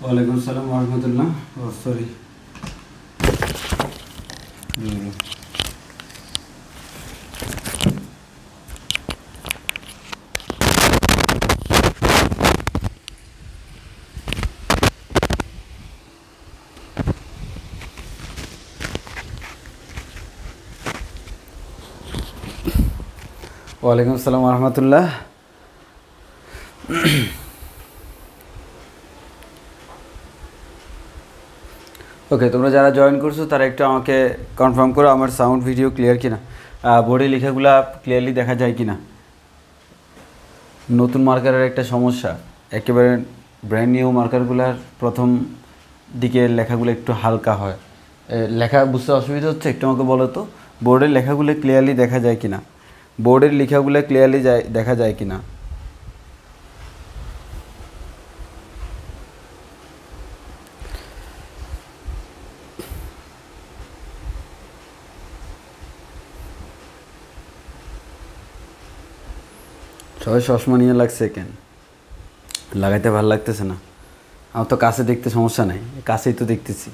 वालेकुम सलाम वरहमतुल्लाह। सॉरी वालेकुम सलाम वरहमतुल्लाह। ओके, তোমরা যারা জয়েন করছো তারা একটু আমাকে কনফার্ম করো আমার সাউন্ড ভিডিও ক্লিয়ার কিনা, বোর্ডে লেখাগুলো ক্লিয়ারলি দেখা যায় কিনা। নতুন মার্কারের একটা সমস্যা, একেবারে ব্র্যান্ড নিউ মার্কারগুলোর প্রথম দিকে লেখাগুলো একটু হালকা হয়, লেখা বুঝতে অসুবিধা হচ্ছে। একটু আমাকে বলো তো বোর্ডের লেখাগুলো ক্লিয়ারলি দেখা যায় কিনা, বোর্ডের লেখাগুলো ক্লিয়ারলি দেখা যায় কিনা। সবাই চশমা নিয়ে লাগছে কেন? লাগাইতে ভালো লাগতেছে না? আমার তো কাছে দেখতে সমস্যা নাই, কাছেই তো দেখতেছি।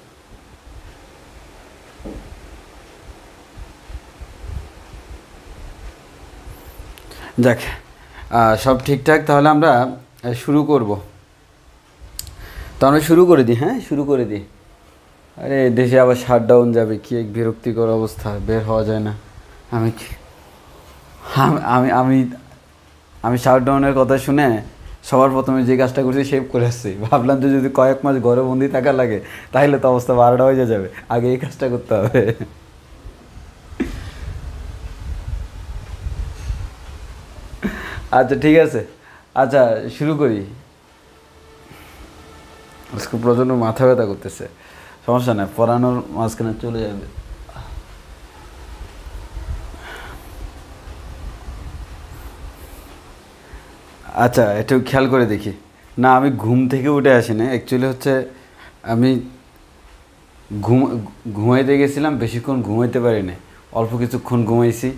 যাক, সব ঠিকঠাক, তাহলে আমরা শুরু করব। তো আমরা শুরু করে দিই, হ্যাঁ শুরু করে দিই। আরে দেশে আবার শাটডাউন যাবে, কি এক বিরক্তিকর অবস্থা, বের হওয়া যায় না। আমি আমি আমি আমি শাটডাউনের কথা শুনে সবার প্রথমে যে কাজটা করছি সেভ করে আসছি। ভাবলাম যে যদি কয়েক মাস ঘরে বন্দি থাকা লাগে তাহলে তো অবস্থা 12টা হয়ে যাবে, আগে এই কাজটা করতে হবে। আচ্ছা ঠিক আছে, আচ্ছা শুরু করি। আজকে প্রচণ্ড মাথা ব্যথা করতেছে, সমস্যা নেই, পড়ানোর মাঝখানে চলে যাবে। আচ্ছা একটু খেয়াল করে দেখি। না আমি ঘুম থেকে উঠে আসি না, অ্যাকচুয়ালি হচ্ছে আমি ঘুমাইতে গেছিলাম, বেশিক্ষণ ঘুমাইতে পারি না, অল্প কিছুক্ষণ ঘুমাইছি।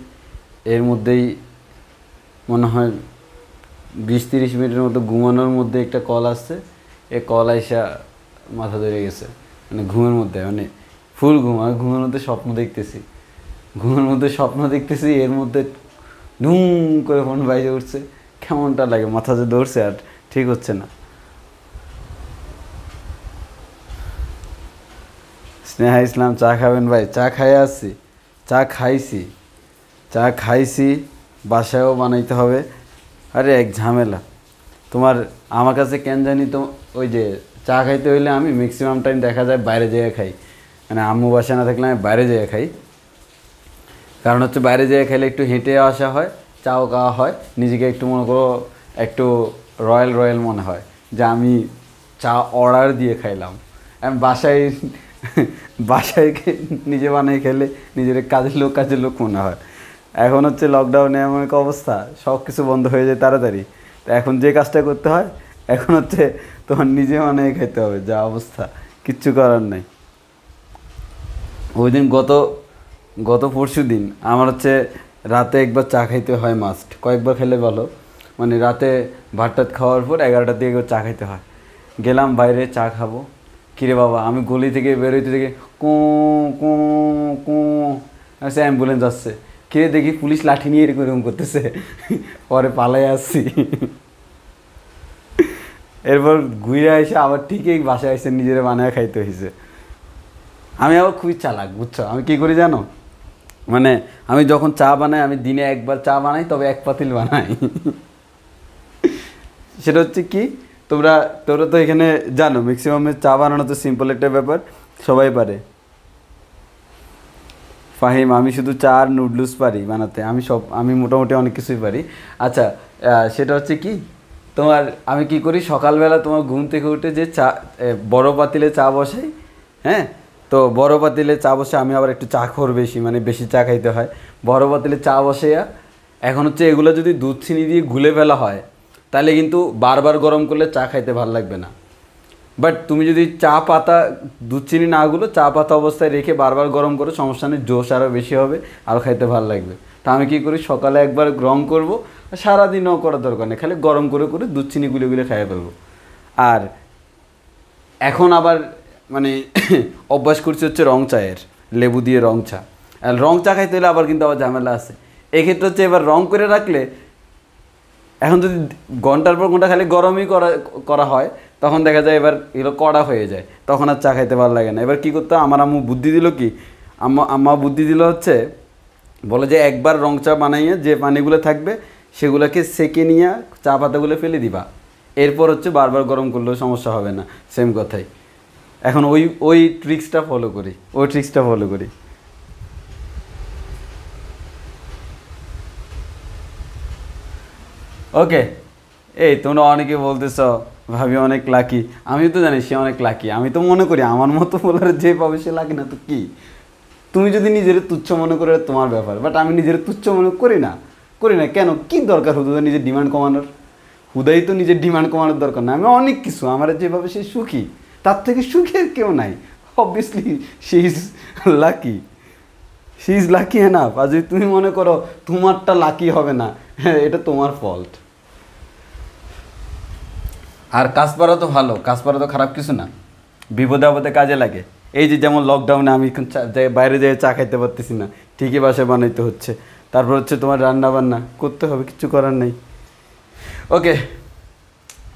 এর মধ্যেই মনে হয় 20-30 মিনিটের মতো ঘুমানোর মধ্যে একটা কল আসছে, এই কল আইসা মাথা ধরে গেছে। মানে ঘুমের মধ্যে, মানে ফুল ঘুম, আর ঘুমের মধ্যে স্বপ্ন দেখতেছি, ঘুমের মধ্যে স্বপ্ন দেখতেছি, এর মধ্যে ঢুম করে ফোন বাইরে উঠছে। কেমনটা লাগে, মাথা যে ধরছে আর ঠিক হচ্ছে না। স্নেহা ইসলাম, চা খাবেন ভাই? চা খাইয়ে আসছি, চা খাইছি, বাসায়ও বানাইতে হবে। আরে এক ঝামেলা। তোমার আমার কাছে কেন জানি তো ওই যে চা খাইতে হইলে আমি ম্যাক্সিমাম টাইম দেখা যায় বাইরে যেয়ে খাই, মানে আম্মু বাসা না থাকলে আমি বাইরে যেয়ে খাই। কারণ হচ্ছে বাইরে যেয়ে খেলে একটু হেঁটে আসা হয়, চাও খাওয়া হয়, নিজেকে একটু মনে করো একটু রয়্যাল রয়্যাল মনে হয় যে আমি চা অর্ডার দিয়ে খাইলাম। আমি বাসায় নিজে বানিয়ে খেলে নিজের কাজের লোক মনে হয়। এখন হচ্ছে লকডাউনে এমন এক অবস্থা, সব কিছু বন্ধ হয়ে যায় তাড়াতাড়ি। তো এখন যে কাজটা করতে হয় এখন হচ্ছে তোমার নিজে বানিয়ে খেতে হবে, যা অবস্থা, কিচ্ছু করার নাই। ওই দিন গত পরশু দিন আমার হচ্ছে রাতে একবার চা খাইতে হয় মাস্ট, কয়েকবার খেলে ভালো, মানে রাতে ভাত খাওয়ার পর 11টার দিকে একবার চা খাইতে হয়। গেলাম বাইরে চা খাবো, কিরে বাবা আমি গলি থেকে বেরোইতে থেকে কুঁ কুঁ কুঁ আচ্ছা অ্যাম্বুলেন্স আসছে, কিরে দেখি পুলিশ লাঠি নিয়ে এরকম করতেছে, পরে পালাই আসছি। এরপর ঘুরে এসে আবার ঠিকই বাসায় এসে নিজেরা বানায় খাইতে হয়েছে। আমি আবার খুবই চালাক, বুঝছো, আমি কী করি জানো, মানে আমি যখন চা বানাই আমি দিনে একবার চা বানাই, তবে এক পাতিল বানাই। সেটা হচ্ছে কি, তোরা তো এখানে জানো ম্যাক্সিমামের চা বানানো তো সিম্পল একটা ব্যাপার, সবাই পারে। ফাহিম, আমি শুধু চা আর নুডলস পারি বানাতে, আমি মোটামুটি অনেক কিছুই পারি। আচ্ছা, সেটা হচ্ছে কি, আমি কি করি সকালবেলা তোমার ঘুম থেকে উঠে যে চা বড় পাতিলে চা বসাই, হ্যাঁ, তো বড় পাতিলে চা বসে আমি আবার একটু চা খোর বেশি, মানে বেশি চা খাইতে হয়। বড় পাতিলে চা বসাইয়া এখন হচ্ছে এগুলো যদি দুধ চিনি দিয়ে গুলে ফেলা হয় তাহলে কিন্তু বারবার গরম করলে চা খাইতে ভালো লাগবে না। বাট তুমি যদি চা পাতা দুধ চিনি না গুলো চা পাতা অবস্থায় রেখে বারবার গরম করো, সমস্যা নেই, জোশ আরও বেশি হবে, আরও খাইতে ভালো লাগবে। তা আমি কী করি, সকালে একবার গ্রহণ করবো, সারাদিনও করার দরকার নেই, খালি গরম করে দুধ চিনি গুলে খাইয়ে ফেলবো। আর এখন আবার মানে অভ্যাস করছি হচ্ছে রং চায়ের, লেবু দিয়ে রং চা। আর রং চা খাইতে হলে আবার কিন্তু আবার ঝামেলা আছে। এক্ষেত্রে হচ্ছে এবার রং করে রাখলে, এখন যদি ঘন্টার পর ঘন্টা খালি গরমই করা হয় তখন দেখা যায় এবার এগুলো কড়া হয়ে যায়, তখন আর চা খাইতে ভালো লাগে না। এবার কী করতে, আমার আম্মু বুদ্ধি দিল কি, আম্মা বুদ্ধি দিল হচ্ছে, বলে যে একবার রং চা বানাইয়া যে পানিগুলো থাকবে সেগুলোকে সেকে নিয়ে চা পাতাগুলো ফেলে দিবা, এরপর হচ্ছে বারবার গরম করলেও সমস্যা হবে না। সেম কথাই, এখন ওই ট্রিক্সটা ফলো করি। ওকে, এই তোমরা অনেকে বলতেছ ভাবি অনেক লাকি, আমি তো জানি সে অনেক লাকি। আমি তো মনে করি আমার মতো বলার যে পাবে সে লাকি না তো কি। তুমি যদি নিজের তুচ্ছ মনে করে তোমার ব্যাপার, বাট আমি নিজের তুচ্ছ মনে করি না। কেন, কি দরকার হুদাই নিজের ডিমান্ড কমানোর? হুদাই তো নিজের ডিমান্ড কমানোর দরকার না। আমি অনেক কিছু, আমার যেভাবে সে সুখী, তার থেকে সুখের কেউ নাই। Obviously she is lucky enough. আর যদি তুমি মনে করো তোমারটা লাকি হবে না, হ্যাঁ, এটা তোমার ফল্ট। আর কাজ পারা তো ভালো, কাজ পারা তো খারাপ কিছু না, বিপদে আপদে কাজে লাগে। এই যে যেমন লকডাউনে আমি এখন বাইরে যেয়ে চা খাইতে পারতেছি না, ঠিকই বাসায় বানাইতে হচ্ছে। তারপর হচ্ছে তোমার রান্না বান্না করতে হবে, কিছু করার নেই। ওকে,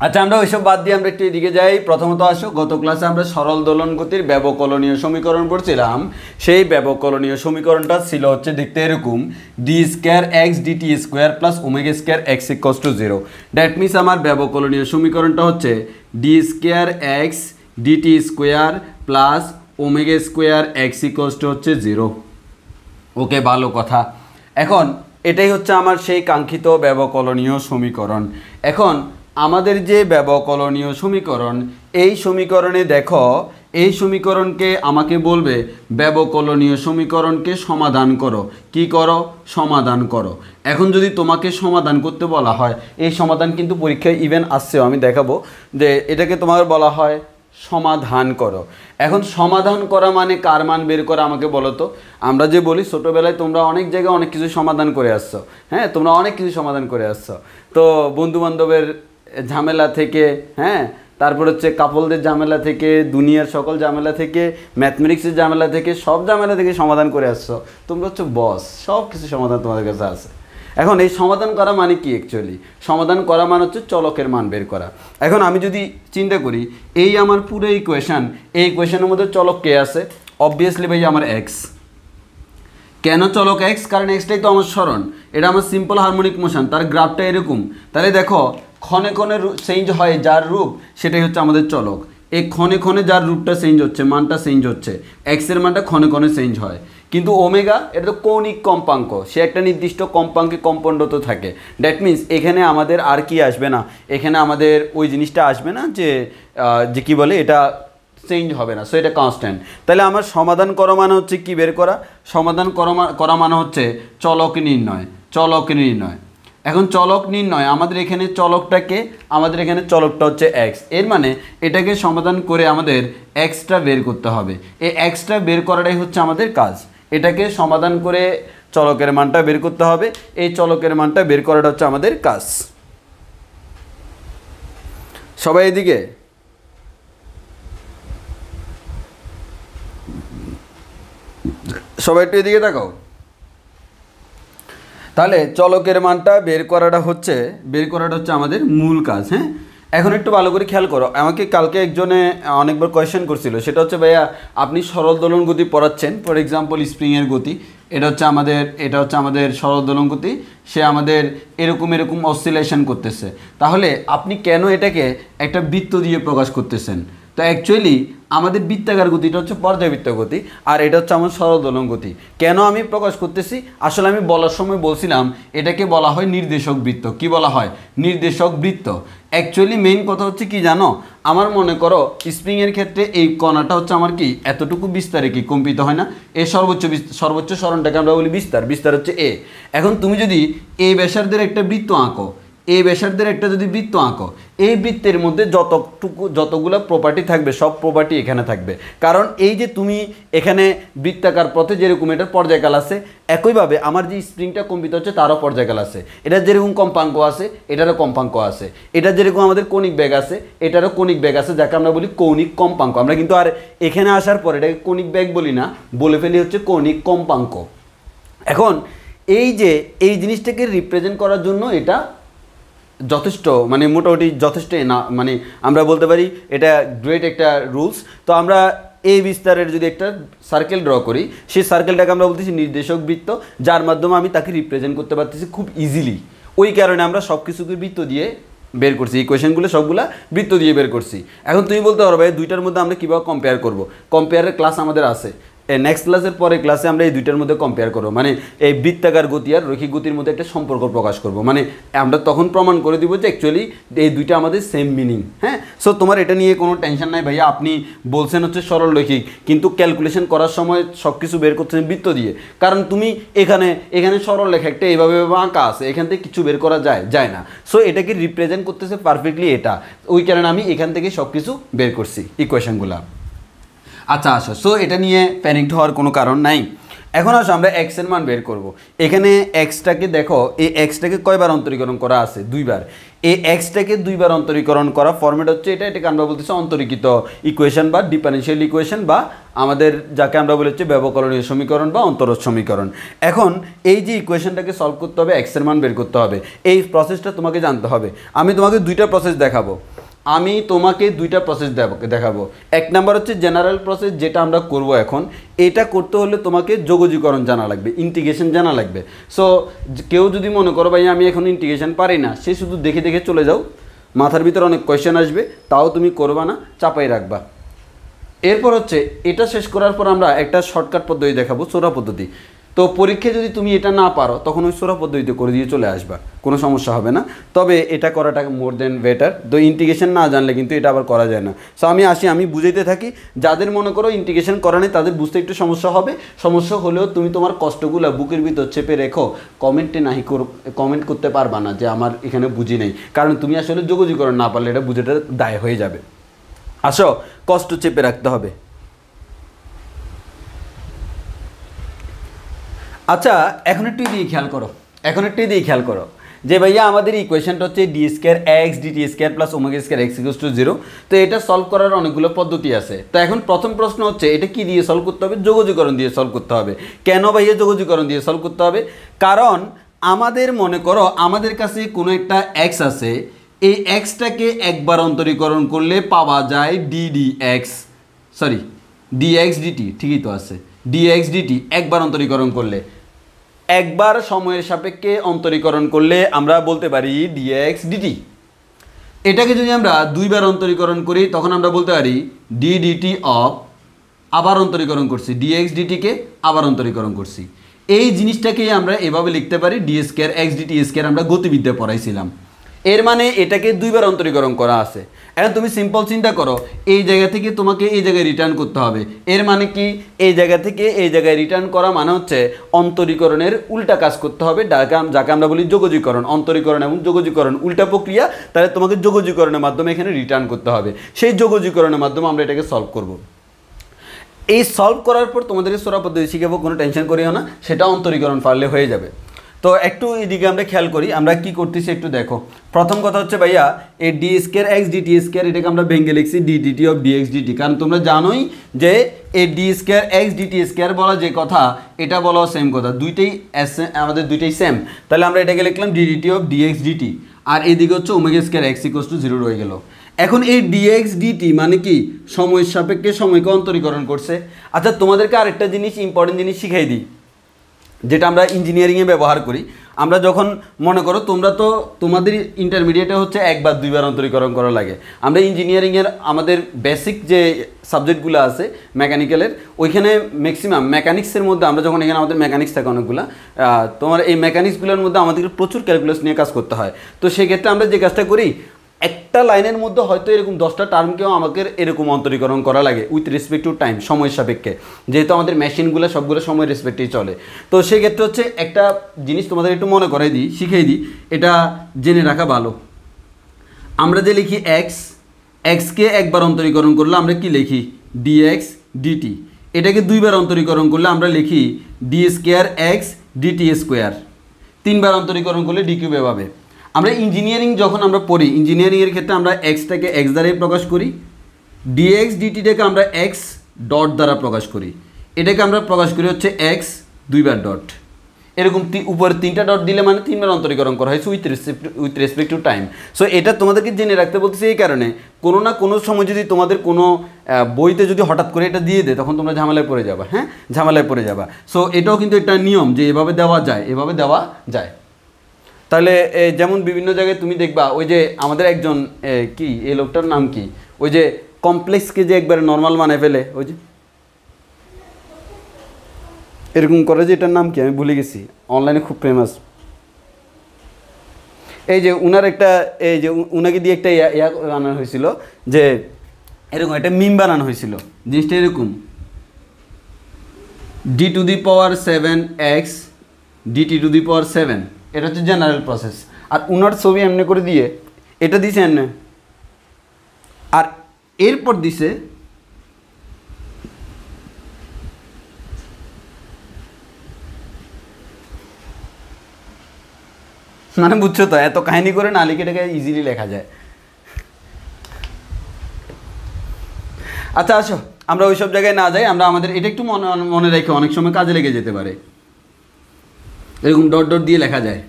আচ্ছা আমরা ওইসব বাদ দিয়ে আমরা একটু এদিকে যাই। প্রথমত আসো, গত ক্লাসে আমরা সরল দোলন গতির ব্যবকলনীয় সমীকরণ পড়ছিলাম। সেই ব্যবকলনীয় সমীকরণটা ছিল হচ্ছে দেখতে এরকম, D square x DT square plus omega square x equals to 0। That means আমার ব্যবকলনীয় সমীকরণটা হচ্ছে D square x DT square plus omega square x equals to হচ্ছে 0। ওকে, ভালো কথা। এখন এটাই হচ্ছে আমার সেই কাঙ্ক্ষিত ব্যবকলনীয় সমীকরণ। এখন আমাদের যে ব্যবকলনীয় সমীকরণ, এই সমীকরণে দেখো, এই সমীকরণকে আমাকে বলবে ব্যবকলনীয় সমীকরণকে সমাধান করো। কি করো? সমাধান করো। এখন যদি তোমাকে সমাধান করতে বলা হয়, এই সমাধান কিন্তু পরীক্ষায় ইভেন আসছেও, আমি দেখাবো যে এটাকে তোমার বলা হয় সমাধান করো। এখন সমাধান করা মানে কার মান বের করা আমাকে বলো তো। আমরা যে বলি ছোটোবেলায় তোমরা অনেক জায়গায় অনেক কিছু সমাধান করে আসছো, হ্যাঁ, তোমরা অনেক কিছু সমাধান করে আসছো। তো বন্ধুবান্ধবের ঝামেলা থেকে, হ্যাঁ, তারপর হচ্ছে কাপলদের ঝামেলা থেকে, দুনিয়ার সকল ঝামেলা থেকে, ম্যাথমেটিক্সের ঝামেলা থেকে, সব ঝামেলা থেকে সমাধান করে আসছো। তোমরা হচ্ছে বস, সব কিছু সমাধান তোমাদের কাছে আছে। এখন এই সমাধান করা মানে কি অ্যাকচুয়ালি? সমাধান করা মানে হচ্ছে চলকের মান বের করা। এখন আমি যদি চিন্তা করি, এই আমার পুরো ইকুয়েশান, এই ইকুয়েশানের মধ্যে চলক কে আছে? অবভিয়াসলি ভাই আমার এক্স। কেন চলক এক্স? কারণ এক্সটাই তো আমার সরণ, এটা আমার সিম্পল হারমোনিক মোশন, তার গ্রাফটা এরকম। তাহলে দেখো খ ক্ষণে ক্ষণে চেঞ্জ হয় যার রূপ সেটাই হচ্ছে আমাদের চলক। এই ক্ষণে ক্ষণে যার রূপটা চেঞ্জ হচ্ছে, মানটা চেঞ্জ হচ্ছে, এক্সের মানটা ক্ষণে ক্ষণে চেঞ্জ হয়। কিন্তু ওমেগা এটা তো কৌণিক কম্পাঙ্ক, সে একটা নির্দিষ্ট কম্পাঙ্কে কম্পনরত থাকে। দ্যাট মিনস এখানে আমাদের আর কি আসবে না, এখানে আমাদের ওই জিনিসটা আসবে না যে যে কী বলে এটা চেঞ্জ হবে না, সো এটা কনস্ট্যান্ট। তাহলে আমার সমাধান করা মানে হচ্ছে কি বের করা, সমাধান করা মানে হচ্ছে চলক নির্ণয়, চলক নির্ণয়। এখন চলক নির্ণয় আমাদের এখানে চলকটাকে, আমাদের এখানে চলকটা হচ্ছে এক্স, এর মানে এটাকে সমাধান করে আমাদের এক্সটা বের করতে হবে। এই এক্সটা বের করাটাই হচ্ছে আমাদের কাজ, এটাকে সমাধান করে চলকের মানটা বের করতে হবে, এই চলকের মানটা বের করাটা হচ্ছে আমাদের কাজ। সবাই এদিকে, সবাই একটু এদিকে তাকাও। তাহলে চলকের মানটা বের করাটা হচ্ছে আমাদের মূল কাজ। হ্যাঁ, এখন একটু ভালো করে খেয়াল করো, আমাকে কালকে একজনে অনেকবার কোয়েশ্চেন করছিল, সেটা হচ্ছে ভাইয়া আপনি সরল দোলন গতি পড়াচ্ছেন, ফর এক্সাম্পল স্প্রিংয়ের গতি, এটা হচ্ছে আমাদের সরল দোলন গতি, সে আমাদের এরকম অসিলেশন করতেছে, তাহলে আপনি কেন এটাকে একটা বৃত্ত দিয়ে প্রকাশ করতেছেন? তো অ্যাকচুয়ালি আমাদের বৃত্তাকার গতিটা হচ্ছে পর্যাবৃত্ত গতি, আর এটা হচ্ছে আমার সরল দোলন গতি। কেন আমি প্রকাশ করতেছি? আসলে আমি বলার সময় বলছিলাম এটাকে বলা হয় নির্দেশক বৃত্ত। কি বলা হয়? নির্দেশক বৃত্ত। অ্যাকচুয়ালি মেইন কথা হচ্ছে কি জানো, আমার মনে করো স্প্রিংয়ের ক্ষেত্রে এই কণাটা হচ্ছে আমার কি এতটুকু বিস্তারে কি কম্পিত হয় না? এই সর্বোচ্চ সরণটাকে আমরা বলি বিস্তার হচ্ছে এ। এখন তুমি যদি এই ব্যাসার্ধের একটা বৃত্ত আঁকো, এই ব্যাসার্ধের একটা যদি বৃত্ত আঁকো, এই বৃত্তের মধ্যে যতগুলো প্রপার্টি থাকবে সব প্রপার্টি এখানে থাকবে, কারণ এই যে তুমি এখানে বৃত্তাকার পথে যেরকম এটার পর্যায়কাল আছে, একইভাবে আমার যে স্প্রিংটা কম্পিত হচ্ছে তারও পর্যায়কাল আছে, এটার যেরকম কম্পাঙ্ক আছে এটারও কম্পাঙ্ক আছে, এটা যেরকম আমাদের কৌণিক বেগ আছে এটারও কৌণিক বেগ আছে, যাকে আমরা বলি কৌণিক কম্পাঙ্ক। আমরা কিন্তু আর এখানে আসার পর এটাকে কৌণিক বেগ বলি না, বলে ফেলি হচ্ছে কৌণিক কম্পাঙ্ক। এখন এই জিনিসটাকে রিপ্রেজেন্ট করার জন্য এটা যথেষ্ট, মানে মোটামুটি যথেষ্ট না, মানে আমরা বলতে পারি এটা গ্রেট একটা রুলস। তো আমরা এই বিস্তারের যদি একটা সার্কেল ড্র করি, সেই সার্কেলটাকে আমরা বলতেছি নির্দেশক বৃত্ত, যার মাধ্যমে আমি তাকে রিপ্রেজেন্ট করতে পারতেছি খুব ইজিলি। ওই কারণে আমরা সব কিছুকে বৃত্ত দিয়ে বের করছি, এই কোয়েশনগুলো সবগুলা বৃত্ত দিয়ে বের করছি। এখন তুমি বলতে পারো ভাই দুইটার মধ্যে আমরা কীভাবে কম্পেয়ার করবো? কম্পেয়ারের ক্লাস আমাদের আছে, নেক্সট ক্লাসের পরে ক্লাসে আমরা এই দুইটার মধ্যে কম্পেয়ার করবো, মানে এই বৃত্তাকার গতি আর রৈখিক গতির মধ্যে একটা সম্পর্ক প্রকাশ করব, মানে আমরা তখন প্রমাণ করে দিব যে অ্যাকচুয়ালি এই দুইটা আমাদের সেম মিনিং। হ্যাঁ, সো তোমার এটা নিয়ে কোনো টেনশন নাই ভাইয়া, আপনি বলছেন হচ্ছে সরল রৈখিক, কিন্তু ক্যালকুলেশন করার সময় সব কিছু বের করছেন বৃত্ত দিয়ে, কারণ তুমি এখানে সরল রেখা একটা এইভাবে আঁকা আছে, এখান থেকে কিছু বের করা যায় না, সো এটাকে রিপ্রেজেন্ট করতেছে পারফেক্টলি এটা, ওই কারণে আমি এখান থেকে সব কিছু বের করছি ইকুয়েশনগুলো। আচ্ছা সো এটা নিয়ে প্যানিকড হওয়ার কোনো কারণ নাই। এখন আসো আমরা এক্সের মান বের করব। এখানে এক্সটাকে দেখো, এই এক্সটাকে কয়বার অন্তরীকরণ করা আছে? দুইবার। এই এক্সটাকে দুইবার অন্তরীকরণ করা ফর্মেট হচ্ছে এটাকে আমরা বলতেছি অন্তরীকৃত ইকুয়েশন বা ডিফারেনশিয়াল ইকুয়েশন, বা আমাদের যাকে আমরা বলি হচ্ছে ব্যবকলনীয় সমীকরণ বা অন্তরজ সমীকরণ। এখন এই যে ইকুয়েশনটাকে সলভ করতে হবে, এক্সের মান বের করতে হবে, এই প্রসেসটা তোমাকে জানতে হবে। আমি তোমাকে দুইটা প্রসেস দেখাবো, দেখাবো। এক নাম্বার হচ্ছে জেনারেল প্রসেস, যেটা আমরা করব এখন। এটা করতে হলে তোমাকে যোগজীকরণ জানা লাগবে, ইন্টিগ্রেশন জানা লাগবে। সো কেউ যদি মনে করো ভাই আমি এখন ইন্টিগ্রেশন পারি না, সে শুধু দেখে দেখে চলে যাও, মাথার ভিতরে অনেক কোয়েশ্চেন আসবে, তাও তুমি করবা না, চাপাই রাখবা। এরপর হচ্ছে এটা শেষ করার পর আমরা একটা শর্টকাট পদ্ধতি দেখাবো, সোরা পদ্ধতি। তো পরীক্ষায় যদি তুমি এটা না পারো তখন ওই সোরা পদ্ধতিতে করে দিয়ে চলে আসবা, কোনো সমস্যা হবে না। তবে এটা করাটা মোর দেন বেটার। তো ইন্টিগ্রেশন না জানলে কিন্তু এটা আবার করা যায় না। সো আমি বুঝাইতে থাকি, যাদের মনে করো ইন্টিগ্রেশন করা নেই তাদের বুঝতে একটু সমস্যা হবে, সমস্যা হলেও তুমি তোমার কষ্টগুলো বুকের ভিতর চেপে রেখো, কমেন্ট করতে পারবা না যে আমার এখানে বুঝি নেই, কারণ তুমি আসলে যোগজীকরণ না পারলে এটা বুঝেটা দায় হয়ে যাবে। আসো, কষ্ট চেপে রাখতে হবে। আচ্ছা, এখন একটু দিয়ে খেয়াল করো যে ভাইয়া আমাদের ইকুয়েশনটা হচ্ছে D square x DT square plus omega square x equals to 0। তো এটা সলভ করার অনেকগুলো পদ্ধতি আছে। তো এখন প্রথম প্রশ্ন হচ্ছে এটা কি দিয়ে সলভ করতে হবে? যোগজীকরণ দিয়ে সলভ করতে হবে। কেন ভাইয়া যোগজীকরণ দিয়ে সলভ করতে হবে? কারণ আমাদের মনে করো আমাদের কাছে কোনো একটা এক্স আছে, এই এক্সটাকে একবার অন্তরীকরণ করলে পাওয়া যায় ডিএক্স ডিটি, ঠিকই তো আছে, ডিএক্স ডিটি একবার অন্তরীকরণ করলে, একবার সময়ের সাপেক্ষে অন্তরীকরণ করলে আমরা বলতে পারি ডিএক্স ডিটি। এটাকে যদি আমরা দুইবার অন্তরীকরণ করি তখন আমরা বলতে পারি ডি ডিটি অফ, আবার অন্তরীকরণ করছি, ডিএক্স ডিটিকে আবার অন্তরীকরণ করছি। এই জিনিসটাকেই আমরা এভাবে লিখতে পারি D square x DT square, আমরা গতিবিদ্যা পড়াইছিলাম। এর মানে এটাকে দুইবার অন্তরীকরণ করা আছে। এখন তুমি সিম্পল চিন্তা করো, এই জায়গা থেকে তোমাকে এই জায়গায় রিটার্ন করতে হবে, এর মানে কি এই জায়গা থেকে এই জায়গায় রিটার্ন করা মানে হচ্ছে অন্তরীকরণের উল্টা কাজ করতে হবে, যাকে আমরা বলি যোগজীকরণ। অন্তরীকরণ এবং যোগজীকরণ উল্টা প্রক্রিয়া, তাহলে তোমাকে যোগজীকরণের মাধ্যমে এখানে রিটার্ন করতে হবে। সেই যোগজীকরণের মাধ্যমে আমরা এটাকে সলভ করব। এই সলভ করার পর তোমাদেরকে সোরা পদ্ধতি শিখাবো, কোনো টেনশন করিও না, সেটা অন্তরীকরণ পারলে হয়ে যাবে। তো একটু এদিকে আমরা খেয়াল করি আমরা কি করতেছি একটু দেখো। প্রথম কথা হচ্ছে ভাইয়া এই D square x DT square এটাকে আমরা ভেঙে লিখছি D DT of dx DT, কারণ তোমরা জানোই যে এই D square x DT square বলা যে কথা এটা বলা সেম কথা, দুইটাই আমাদের দুইটাই সেম। তাহলে আমরা এটাকে লিখলাম d DT of dx d t, আর এদিকে হচ্ছে omega square x equals to 0 রয়ে গেল। এখন এই ডিএক্স ডিটি মানে কি সময়ের সাপেক্ষে সময়কে অন্তরীকরণ করছে। আচ্ছা তোমাদেরকে আরেকটা জিনিস ইম্পর্টেন্ট জিনিস শিখাই দিই, যেটা আমরা ইঞ্জিনিয়ারিংয়ে ব্যবহার করি। আমরা যখন মনে করো তোমরা তো তোমাদের ইন্টারমিডিয়েটে হচ্ছে একবার দুইবার অন্তরীকরণ করা লাগে, আমরা ইঞ্জিনিয়ারিংয়ের আমাদের বেসিক যে সাবজেক্টগুলো আছে মেকানিক্যালের, ওইখানে ম্যাক্সিমাম মেকানিক্সের মধ্যে আমরা যখন এখানে আমাদের মেকানিক্স থাকে অনেকগুলো, তোমার এই মেকানিক্সগুলোর মধ্যে আমাদেরকে প্রচুর ক্যালকুলাস নিয়ে কাজ করতে হয়। তো সেক্ষেত্রে আমরা যে কাজটা করি, একটা লাইনের মধ্যে হয়তো এরকম 10টা টার্মকেও আমাদের এরকম অন্তরীকরণ করা লাগে উইথ রেসপেক্ট টু টাইম, সময়ের সাপেক্ষে, যেহেতু আমাদের মেশিনগুলো সবগুলো সময় রেসপেক্টেই চলে। তো সেক্ষেত্রে হচ্ছে একটা জিনিস তোমাদের একটু মনে করাই দিই, শিখিয়ে দিই, এটা জেনে রাখা ভালো। আমরা যে লিখি এক্সকে একবার অন্তরীকরণ করলে আমরা কি লিখি ডিএক্স ডিটি, এটাকে দুইবার অন্তরীকরণ করলে আমরা লিখি d square x DT square, তিনবার অন্তরীকরণ করলে ডি কিউব। এভাবে আমরা ইঞ্জিনিয়ারিং যখন আমরা পড়ি, ইঞ্জিনিয়ারিংয়ের ক্ষেত্রে আমরা এক্সটাকে এক্স দ্বারাই প্রকাশ করি, ডিএক্স ডিটিটাকে আমরা এক্স ডট দ্বারা প্রকাশ করি, এটাকে আমরা প্রকাশ করি হচ্ছে এক্স দুইবার ডট, এরকম উপরে 3টা ডট দিলে মানে 3বার অন্তরীকরণ করা হয়েছে with respect to time. So এটা তোমাদেরকে জেনে রাখতে বলতেছি এই কারণে, কোনো না কোনো সময় যদি তোমাদের কোনো বইতে যদি হঠাৎ করে এটা দিয়ে দেয় তখন তোমরা ঝামেলায় পড়ে যাবা, হ্যাঁ ঝামেলায় পড়ে যাবা। সো এটাও কিন্তু একটা নিয়ম যে এভাবে দেওয়া যায়, এভাবে দেওয়া যায়। তাহলে যেমন বিভিন্ন জায়গায় তুমি দেখবা ওই যে আমাদের একজন কি এই লোকটার নাম কি, ওই যে কমপ্লেক্সকে যে একবারে নর্মাল বানায় ফেলে, ওই যে এরকম করে, যে এটার নাম কি আমি ভুলে গেছি, অনলাইনে খুব ফেমাস। এই যে উনার একটা এই যে উনাকে দিয়ে একটা ইয়া বানানো হয়েছিল, যে এরকম একটা মিম বানানো হয়েছিল, জিনিসটা এরকম d to the power 7x d t to the power 7, এটা হচ্ছে জেনারেল প্রসেস। আর উনার ছবি এমনি করে দিয়ে এটা দিছে এমনি, আর এরপর দিছে মানে বুঝছো তো, এত কাহিনী করে না লিখে এটাকে ইজিলি লেখা যায়। আচ্ছা আসো আমরা ওইসব জায়গায় না যাই, আমরা আমাদের এটা একটু মনে রেখে অনেক সময় কাজে লেগে যেতে পারে, এরকম ডট ডট দিয়ে লেখা যায়।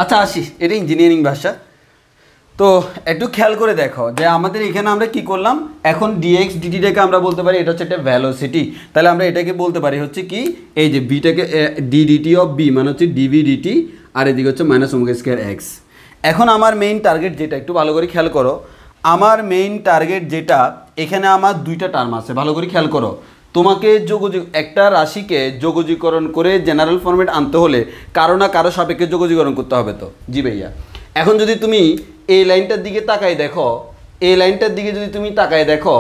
আচ্ছা আসি, এটা ইঞ্জিনিয়ারিং ভাষা। তো একটু খেয়াল করে দেখো যে আমাদের এখানে আমরা কি করলাম, এখন ডিএক্স ডিটিটাকে আমরা বলতে পারি এটা হচ্ছে একটা ভ্যালোসিটি, তাহলে আমরা এটাকে বলতে পারি হচ্ছে কি এই যে বিটাকে ডি ডিটি অফ বি মানে হচ্ছে ডিভি ডিটি, আর এদিকে হচ্ছে মাইনাস ওমেগা স্কয়ার এক্স। এখন আমার মেইন টার্গেট যেটা, একটু ভালো করে খেয়াল করো, আমার মেইন টার্গেট যেটা, এখানে আমার দুইটা টার্ম আছে, ভালো করে খেয়াল করো। তোমাকে একটা রাশিকে যোগজীকরণ করে জেনারেল ফরম্যাট আনতে হলে কারো না কারো সাপেক্ষে যোগজীকরণ করতে হবে তো, জি ভাইয়া। এখন যদি তুমি এই লাইনটার দিকে তাকাই দেখো, এই লাইনটার দিকে যদি তুমি তাকাই দেখো,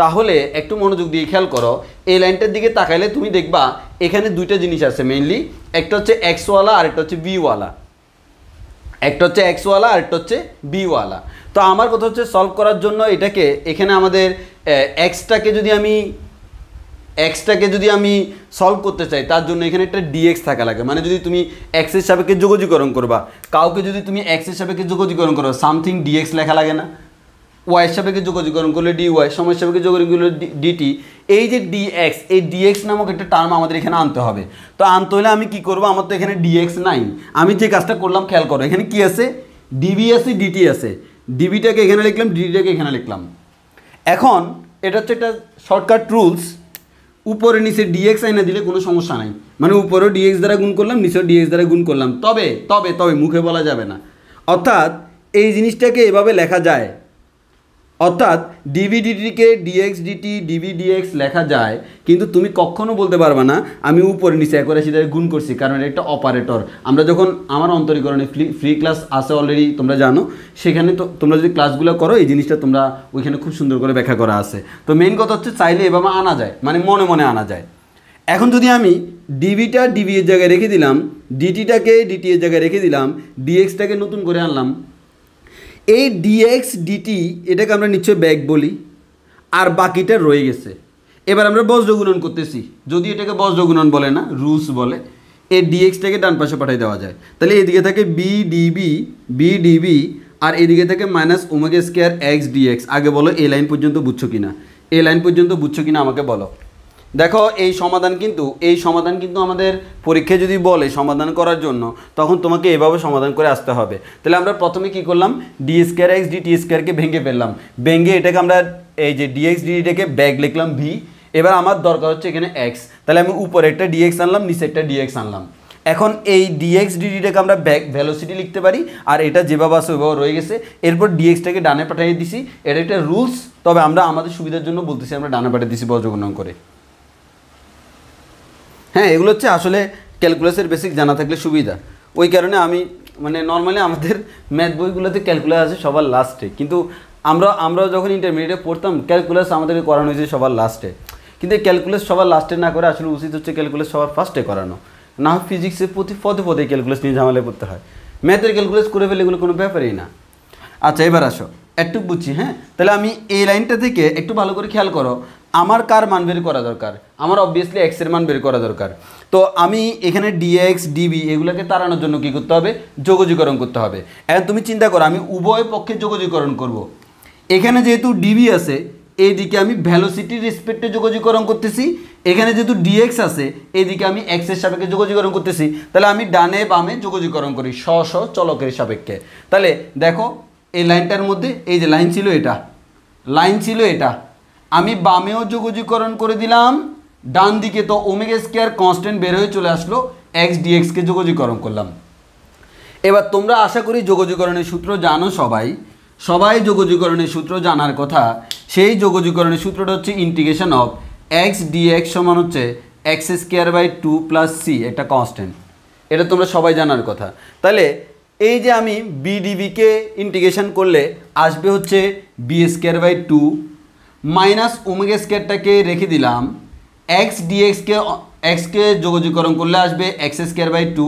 তাহলে একটু মনোযোগ দিয়ে খেয়াল করো, এই লাইনটার দিকে তাকাইলে তুমি দেখবা এখানে দুইটা জিনিস আছে মেইনলি, একটা হচ্ছে এক্সওয়ালা আর একটা হচ্ছে বিওয়ালা, একটা হচ্ছে এক্সওয়ালা আর একটা হচ্ছে বিওয়ালা। তো আমার কথা হচ্ছে সলভ করার জন্য এটাকে এখানে আমাদের এক্সটাকে যদি আমি সলভ করতে চাই, তার জন্য এখানে একটা ডিএক্স থাকা লাগে, মানে যদি তুমি এক্সের সাপেক্ষে যোগজীকরণ করবা, কাউকে যদি তুমি এক্সের সাপেক্ষে যোগজীকরণ করো, সামথিং ডিএক্স লেখা লাগে না, ওয়াইয়ের সাপেক্ষে যোগজীকরণ করলে ডিওয়াই, সময়ের সাপেক্ষে যোগজীকরণ করলে ডিটি, এই যে ডিএক্স, এই ডিএক্স নামক একটা টার্ম আমাদের এখানে আনতে হবে। তো আনতে হলে আমি কি করবো, আমার তো এখানে ডিএক্স নাই, আমি যে কাজটা করলাম খেয়াল করো, এখানে কি আছে ডিবি আছে ডিটি আছে, ডিবিটাকে এখানে লিখলাম, ডিটিটাকে এখানে লিখলাম। এখন এটা হচ্ছে একটা শর্টকাট রুলস, উপরে নিচে ডিএক্স আইনা দিলে কোনো সমস্যা নাই, মানে উপরেও ডিএক্স দ্বারা গুণ করলাম, নিচেও ডিএক্স দ্বারা গুণ করলাম, তবে তবে তবে মুখে বলা যাবে না। অর্থাৎ এই জিনিসটাকে এভাবে লেখা যায়, অর্থাৎ ডিভি ডিটিকে ডিএক্স ডিটি ডিভি ডিএক্স লেখা যায়, কিন্তু তুমি কখনো বলতে পারবে না আমি উপরে নিচে একবারে সেটা গুণ করছি, কারণ এটা একটা অপারেটর। আমরা যখন আমার অন্তরীকরণে ফ্রি ক্লাস আছে অলরেডি, তোমরা জানো, সেখানে তো তোমরা যদি ক্লাসগুলো করো এই জিনিসটা তোমরা ওইখানে খুব সুন্দর করে ব্যাখ্যা করা আছে। তো মেইন কথা হচ্ছে চাইলে এভাবে আনা যায়, মানে মনে মনে আনা যায়। এখন যদি আমি ডিভিটা ডিভি এর জায়গায় রেখে দিলাম, ডিটিটাকে ডিটি এর জায়গায় রেখে দিলাম, ডিএক্সটাকে নতুন করে আনলাম, এই ডিএক্স ডিটি এটাকে আমরা নিশ্চয় ব্যাক বলি, আর বাকিটা রয়ে গেছে। এবার আমরা বজ্রগুণন করতেছি, যদি এটাকে বজ্রগুণন বলে না, রুলস বলে, এই ডিএক্সটাকে ডান পাশে পাঠিয়ে দেওয়া যায়। তাহলে এদিকে থাকে বি ডিবি আর এদিকে থাকে minus omega square x dx. আগে বলো এই লাইন পর্যন্ত বুঝছো কিনা, এই লাইন পর্যন্ত বুঝছো কিনা আমাকে বলো। দেখো এই সমাধান কিন্তু আমাদের পরীক্ষায় যদি বলে সমাধান করার জন্য, তখন তোমাকে এভাবে সমাধান করে আসতে হবে। তাহলে আমরা প্রথমে কি করলাম, ডি স্কোয়ার এক্স ডিটি স্কোয়ারকে ভেঙে ফেললাম, ভেঙে এটাকে আমরা এই যে ডিএক্স ডিটিটাকে ব্যাক লিখলাম ভি। এবার আমার দরকার হচ্ছে এখানে এক্স, তাহলে আমি উপরে একটা ডিএক্স আনলাম, নিচে একটা ডিএক্স আনলাম। এখন এই ডিএক্স ডিটিটাকে আমরা ব্যাক ভেলোসিটি লিখতে পারি, আর এটা যেভাবে আছে ওইভাবে রয়ে গেছে। এরপর ডিএক্সটাকে ডানে পাঠিয়ে দিছি, এটা একটা রুলস, তবে আমরা আমাদের সুবিধার জন্য বলতেছি আমরা ডানে পাঠিয়ে দিছি বজ্রগুণন করে। হ্যাঁ, এগুলো হচ্ছে আসলে ক্যালকুলাসের বেসিক জানা থাকলে সুবিধা। ওই কারণে আমি মানে নর্মালি আমাদের ম্যাথ বইগুলোতে ক্যালকুলাস আছে সবার লাস্টে, কিন্তু আমরা যখন ইন্টারমিডিয়েটে পড়তাম ক্যালকুলাস আমাদেরকে করানো হয়েছে সবার লাস্টে। কিন্তু এই ক্যালকুলাস সবার লাস্টে না করে আসলে উচিত হচ্ছে ক্যালকুলাস সবার ফার্স্টে করানো, না হয় ফিজিক্সের প্রতি পদে ক্যালকুলাস নিয়ে ঝামেলায় পড়তে হয়। ম্যাথের ক্যালকুলাস করে ফেলে এগুলো কোনো ব্যাপারই না। আচ্ছা এবার আসো, একটু বুঝছি। হ্যাঁ, তাহলে আমি এই লাইনটা থেকে একটু ভালো করে খেয়াল করো, আমার কার মান বের করা দরকার, আমার অবভিয়াসলি এক্সের মান বের করা দরকার। তো আমি এখানে ডিএক্স ডিবি এগুলোকে তাড়ানোর জন্য কী করতে হবে, যোগজীকরণ করতে হবে। এখন তুমি চিন্তা করো, আমি উভয় পক্ষে যোগজীকরণ করব। এখানে যেহেতু ডিবি আছে, এইদিকে আমি ভ্যালোসিটির রেসপেক্টে যোগজীকরণ করতেছি, এখানে যেহেতু ডিএক্স আছে এইদিকে আমি এক্সের সাপেক্ষে যোগজীকরণ করতেছি। তাহলে আমি ডানে বামে যোগজীকরণ করি স্ব চলকের সাপেক্ষে। তাহলে দেখো এই লাইনটার মধ্যে এই যে লাইন ছিল এটা, আমি বামেও যোগজীকরণ করে দিলাম, ডান দিকে তো ওমেগা স্কোয়ার কনস্ট্যান্ট বের হয়ে চলে আসলো, এক্স ডিএক্সকে যোগজীকরণ করলাম। এবার তোমরা আশা করি যোগজীকরণের সূত্র জানো, সবাই যোগজীকরণের সূত্র জানার কথা। সেই যোগজীকরণের সূত্রটা হচ্ছে ইন্টিগ্রেশন অফ এক্স ডিএক্স সমান হচ্ছে x square by 2 plus c, একটা কনস্ট্যান্ট, এটা তোমরা সবাই জানার কথা। তাহলে এই যে আমি বি ডিবিকে ইন্টিগ্রেশন করলে আসবে হচ্ছে b square by 2 minus omega স্কোয়ারটাকে রেখে দিলাম, এক্স ডিএক্সকে যোগজীকরণ করলে আসবে এক্স স্কোয়ার বাই 2।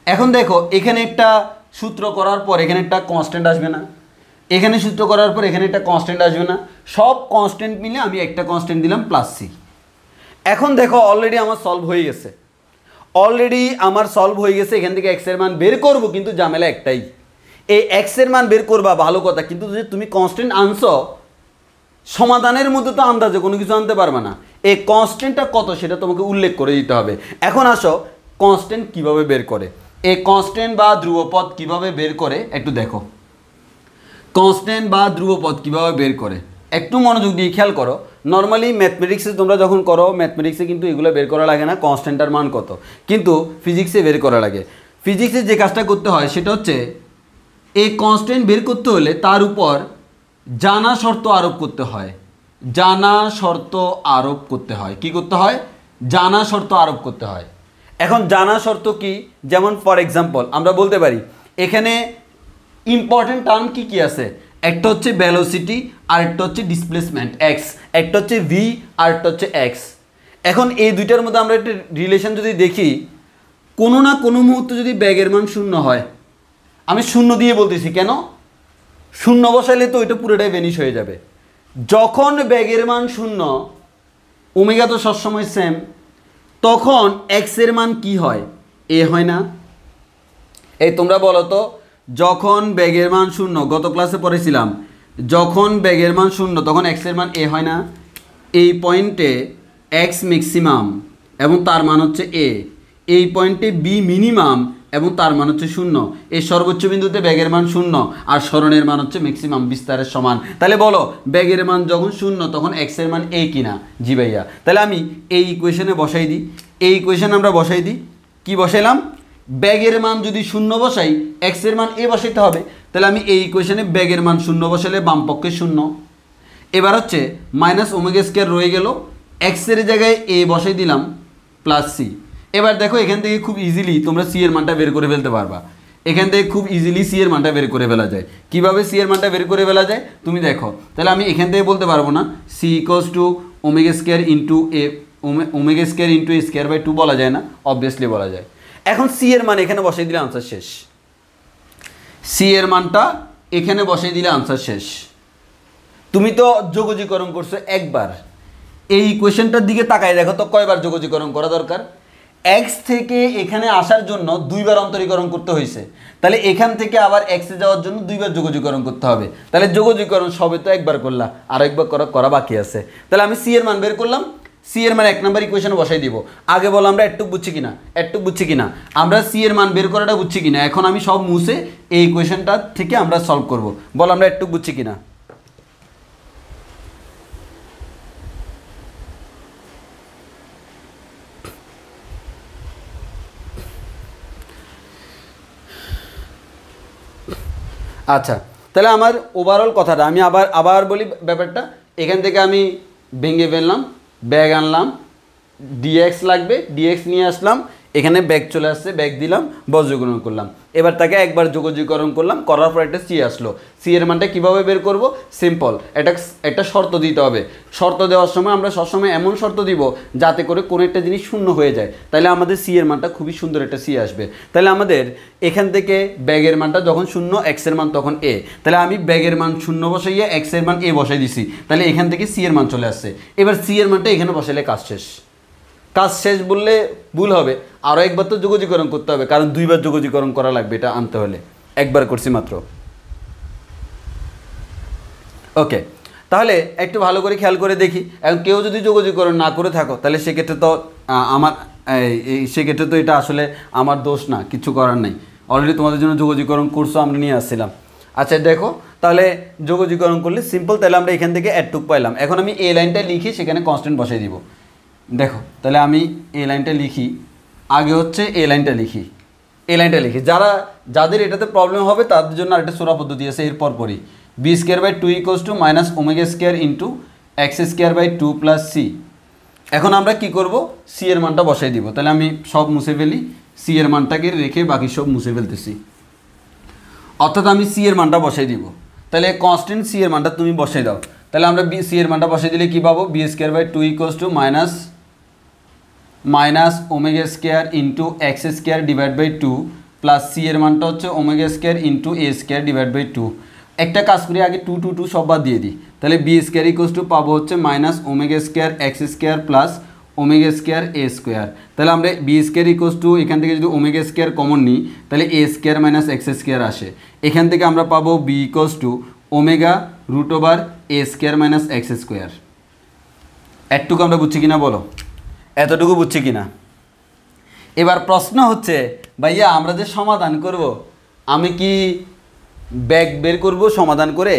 এখন দেখো এখানে একটা সূত্র করার পর এখানে একটা কনস্ট্যান্ট আসবে না, এখানে সূত্র করার পর এখানে একটা কনস্ট্যান্ট আসবে না, সব কনস্ট্যান্ট মিলে আমি একটা কনস্ট্যান্ট দিলাম প্লাস সি। এখন দেখো অলরেডি আমার সলভ হয়ে গেছে, এখান থেকে এক্সের মান বের করবো, কিন্তু ঝামেলা একটাই, এই এক্সের মান বের করবা ভালো কথা, কিন্তু যদি তুমি কনস্ট্যান্ট আনছো সমাধানের মধ্যে তো আন্দাজে কোনো কিছু আনতে পারবে না, এই কনস্ট্যান্টটা কত সেটা তোমাকে উল্লেখ করে দিতে হবে। এখন আসো কনস্ট্যান্ট কিভাবে বের করে, এই কনস্ট্যান্ট বা ধ্রুবপদ কিভাবে বের করে একটু দেখো, কনস্ট্যান্ট বা ধ্রুবপদ কিভাবে বের করে একটু মনোযোগ দিয়ে খেয়াল করো। নর্মালি ম্যাথমেটিক্সে তোমরা যখন করো, ম্যাথমেটিক্সে কিন্তু এগুলো বের করা লাগে না কনস্ট্যান্টের মান কত, কিন্তু ফিজিক্সে বের করা লাগে। ফিজিক্সে যে কাজটা করতে হয় সেটা হচ্ছে এই কনস্ট্যান্ট বের করতে হলে তার উপর জানা শর্ত আরোপ করতে হয়, কি করতে হয়, জানা শর্ত আরোপ করতে হয়। এখন জানা শর্ত কি, যেমন ফর এক্সাম্পল আমরা বলতে পারি এখানে ইম্পর্টেন্ট টার্ম কি আছে, একটা হচ্ছে ভেলোসিটি, আরেকটা হচ্ছে ডিসপ্লেসমেন্ট এক্স, একটা হচ্ছে ভি, আরেকটা হচ্ছে এক্স। এখন এই দুইটার মধ্যে আমরা একটা রিলেশন যদি দেখি, কোনো না কোনো মুহূর্তে যদি ব্যাগের মান শূন্য হয়, আমি শূন্য দিয়ে বলতেছি কেন, শূন্য বসাইলে তো ওইটা পুরোটাই ভ্যানিশ হয়ে যাবে। যখন ব্যাগের মান শূন্য, ওমেগা তো সবসময় সেম, তখন এক্সের মান কি হয়, এ হয় না? এই তোমরা বলো তো, যখন ব্যাগের মান শূন্য, গত ক্লাসে পড়েছিলাম, যখন ব্যাগের মান শূন্য তখন এক্সের মান এ হয় না? এই পয়েন্টে এক্স ম্যাক্সিমাম এবং তার মান হচ্ছে এ, এই পয়েন্টে বি মিনিমাম এবং তার মান হচ্ছে শূন্য, এই সর্বোচ্চ বিন্দুতে ব্যাগের মান শূন্য আর সরণের মান হচ্ছে ম্যাক্সিমাম বিস্তারের সমান। তাহলে বলো ব্যাগের মান যখন শূন্য তখন এক্সের মান এ কিনা? জি ভাইয়া। তাহলে আমি এই ইকুয়েশনে বসাই দিই, এই ইকুয়েশনে আমরা বসাই দিই, কি বসাইলাম, ব্যাগের মান যদি শূন্য বসাই এক্সের মান এ বসাইতে হবে, তাহলে আমি এই ইকুয়েশনে ব্যাগের মান শূন্য বসালে বাম পক্ষে শূন্য। এবার হচ্ছে মাইনাস ওমেগা স্কোয়ার রয়ে গেল, এক্সের জায়গায় এ বসাই দিলাম প্লাস সি। এবার দেখো এখান থেকে খুব ইজিলি তোমরা সি এর মানটা বের করে ফেলতে পারবা। এখান থেকে খুব ইজিলি সি এর মানটা বের করে ফেলা যায়। কীভাবে সি এর মানটা বের করে ফেলা যায় তুমি দেখো। তাহলে আমি এখান থেকে বলতে পারবো না c equals to omega square into a, omega square into a square by 2 বলা যায় না? অবভিয়াসলি বলা যায়। এখন সি এর মান এখানে বসাই দিলে আনসার শেষ। সি এর মানটা এখানে বসাই দিলে আনসার শেষ। তুমি তো যোগজীকরণ করছো একবার, এই ইকুয়েশনটার দিকে তাকায় দেখো তো কয়বার যোগজীকরণ করা দরকার। এক্স থেকে এখানে আসার জন্য 2 বার অন্তরীকরণ করতে হয়েছে, তাহলে এখান থেকে আবার এক্সে যাওয়ার জন্য 2 বার যোগজীকরণ করতে হবে। তাহলে যোগজীকরণ সবে তো একবার করলা, আরেকবার করা বাকি আছে। তাহলে আমি সি এর মান বের করলাম, সি এর মান 1 নম্বর ইকুয়েশনে বসাই দিব। আগে বলো আমরা একটু বুঝছি কিনা, আমরা সি এর মান বের করাটা বুঝছি কিনা। এখন আমি সব মুছে এই ইকুয়েশনটা থেকে আমরা সলভ করব। বলো আমরা একটু বুঝছি কিনা। আচ্ছা, তাহলে আমার ওভারঅল কথাটা আমি আবার বলি ব্যাপারটা। এখান থেকে আমি ভেঙে ফেললাম, ব্যাগ আনলাম, ডিএক্স লাগবে, ডিএক্স নিয়ে আসলাম, এখানে ব্যাগ চলে আসছে, ব্যাগ দিলাম, বজ্রীকরণ করলাম। এবার তাকে একবার যোগজীকরণ করলাম, করার পর একটা সি আসলো। সি এর মানটা কীভাবে বের করব? সিম্পল, একটা শর্ত দিতে হবে। শর্ত দেওয়ার সময় আমরা সবসময় এমন শর্ত দিব যাতে করে কোনো একটা জিনিস শূন্য হয়ে যায়, তাহলে আমাদের সি এর মানটা খুবই সুন্দর একটা সি আসবে। তাহলে আমাদের এখান থেকে ব্যাগের মানটা যখন শূন্য, এক্সের মান তখন এ। তাহলে আমি ব্যাগের মান শূন্য বসাইয়ে এক্সের মান এ বসাই দিছি, তাহলে এখান থেকে সি এর মান চলে আসছে। এবার সি এর মানটা এখানে বসাইলে কাজ শেষ। কাজ শেষ বললে ভুল হবে, আরও একবার তো যোগজীকরণ করতে হবে, কারণ 2 বার যোগজীকরণ করা লাগবে এটা আনতে হলে। একবার করছি মাত্র। ওকে, তাহলে একটু ভালো করে খেয়াল করে দেখি। এখন কেউ যদি যোগজীকরণ না করে থাকো তাহলে সেক্ষেত্রে তো সেক্ষেত্রে তো এটা আসলে আমার দোষ না, কিছু করার নাই। অলরেডি তোমাদের জন্য যোগজীকরণ কোর্সও আমরা নিয়ে আসছিলাম। আচ্ছা দেখো, তাহলে যোগজীকরণ করলে সিম্পল, তাহলে আমরা এখান থেকে এটুক পাইলাম। এখন আমি এই লাইনটা লিখি, সেখানে কনস্ট্যান্ট বসাই দিব। দেখো, তাহলে আমি এই লাইনটা লিখি, আগে হচ্ছে এই লাইনটা লিখি, যাদের এটাতে প্রবলেম হবে তাদের জন্য আরেকটা সোরা পদ্ধতি আছে এর পরপরই। V square by 2 equals to minus omega square into x square by 2 plus c. এখন আমরা কি করব? সি এর মানটা বসাই দিব। তাহলে আমি সব মুছে ফেলি, সি এর মানটাকে রেখে বাকি সব মুছে ফেলতেছি। অর্থাৎ আমি সি এর মানটা বসাই দিব। তাহলে কনস্ট্যান্ট সি এর মানটা তুমি বসাই দাও। তাহলে আমরা সি এর মানটা বসাই দিলে কী পাবো? V square by 2 equals to minus omega square into x square divide by 2 plus c এর মানটা হচ্ছে omega square into a square divide by 2। একটা কাজ করি, আগে 2 2 2 সব বাদ দিয়ে দিই। তাহলে বি স্কোয়ার ইকুয়ালস টু পাবো হচ্ছে minus omega square x square plus omega square a square. তাহলে আমরা বি স্কোয়ার ইকুয়ালস টু এখান থেকে যদি ওমেগা স্কোয়ার কমন নিই তাহলে a square minus x square আসে। এখান থেকে আমরা পাবো v equals to omega root over a square minus x square. এতটুকু আমরা বুঝছি কিনা বলো? এতটুকু বুঝছি কিনা? এবার প্রশ্ন হচ্ছে, ভাইয়া আমরা যে সমাধান করব, আমি কি ব্যাগ বের করব সমাধান করে?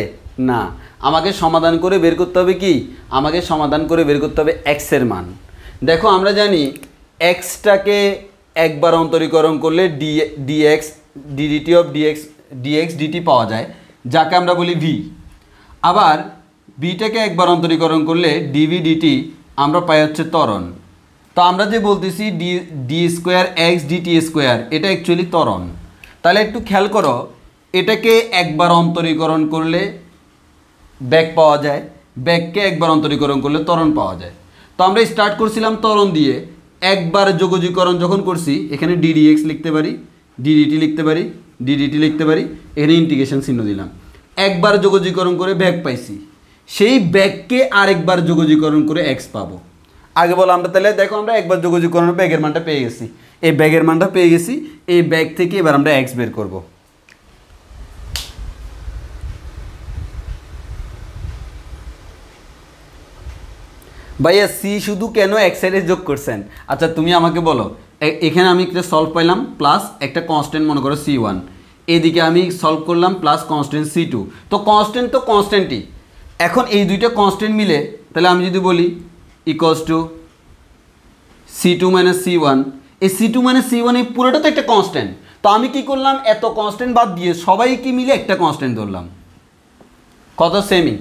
না, আমাকে সমাধান করে বের করতে হবে কি? আমাকে সমাধান করে বের করতে হবে এক্সের মান। দেখো আমরা জানি এক্সটাকে একবার অন্তরীকরণ করলে dx d dt of dx dt পাওয়া যায়, যাকে আমরা বলি ভি। আবার বিটাকে একবার অন্তরীকরণ করলে ডিভি ডিটি আমরা পাই হচ্ছে ত্বরণ। তো আমরা যে বলতেছি d square x DT square, এটা অ্যাকচুয়ালি ত্বরণ। তাহলে একটু খেয়াল করো, এটাকে একবার অন্তরীকরণ করলে ব্যাগ পাওয়া যায়, ব্যাগকে একবার অন্তরীকরণ করলে ত্বরণ পাওয়া যায়। তো আমরা স্টার্ট করছিলাম ত্বরণ দিয়ে, একবার যোগজীকরণ যখন করছি এখানে ডিডিএক্স লিখতে পারি, ডিডিটি লিখতে পারি, ডিডিটি লিখতে পারি, এখানে ইন্টিগ্রেশন চিহ্ন দিলাম। একবার যোগজীকরণ করে ব্যাগ পাইছি, সেই ব্যাগকে আরেকবার যোগজীকরণ করে এক্স পাবো। আগে বলো আমরা, তাহলে দেখো আমরা একবার যোগজীকরণের ব্যাগের মানটা পেয়ে গেছি, এই ব্যাগের মানটা পেয়ে গেছি, এই ব্যাগ থেকে এবার আমরা এক্স বের করব। ভাইয়া সি শুধু কেন এক সাইডে যোগ করছেন? আচ্ছা তুমি আমাকে বলো, এখানে আমি একটা সলভ পাইলাম প্লাস একটা কনস্ট্যান্ট মনে করো C1, এদিকে আমি সলভ করলাম প্লাস কনস্ট্যান্ট C2। তো কনস্ট্যান্টই। এখন এই দুইটা কনস্ট্যান্ট মিলে তাহলে আমি যদি বলি equals to C2 minus C1, এই C2 মাইনাস C1 এই পুরোটা তো একটা কনস্ট্যান্ট। তো আমি কি করলাম, এত কনস্ট্যান্ট বাদ দিয়ে সবাই কি মিলে একটা কনস্ট্যান্ট ধরলাম, কত সেমি,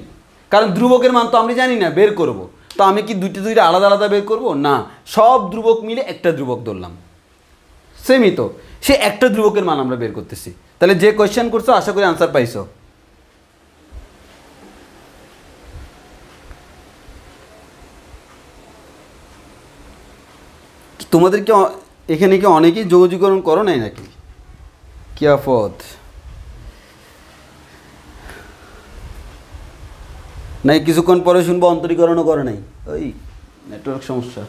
কারণ ধ্রুবকের মান তো আমি জানি না, বের করব। তো আমি কি দুইটা আলাদা আলাদা বের করব না, সব ধ্রুবক মিলে একটা ধ্রুবক ধরলাম, সেমি। তো সে একটা ধ্রুবকের মান আমরা বের করতেছি। তাহলে যে কোয়েশ্চেন করছো আশা করি আনসার পাইছো। তোমাদেরকে এখানে কি অনেকেই যোগাযোগকরণ করো নাই নাকি? কি আফত নাই, কিছুক্ষণ পরে শুনবো অন্তরীকরণও করে নাই, ওই নেটওয়ার্ক সমস্যা।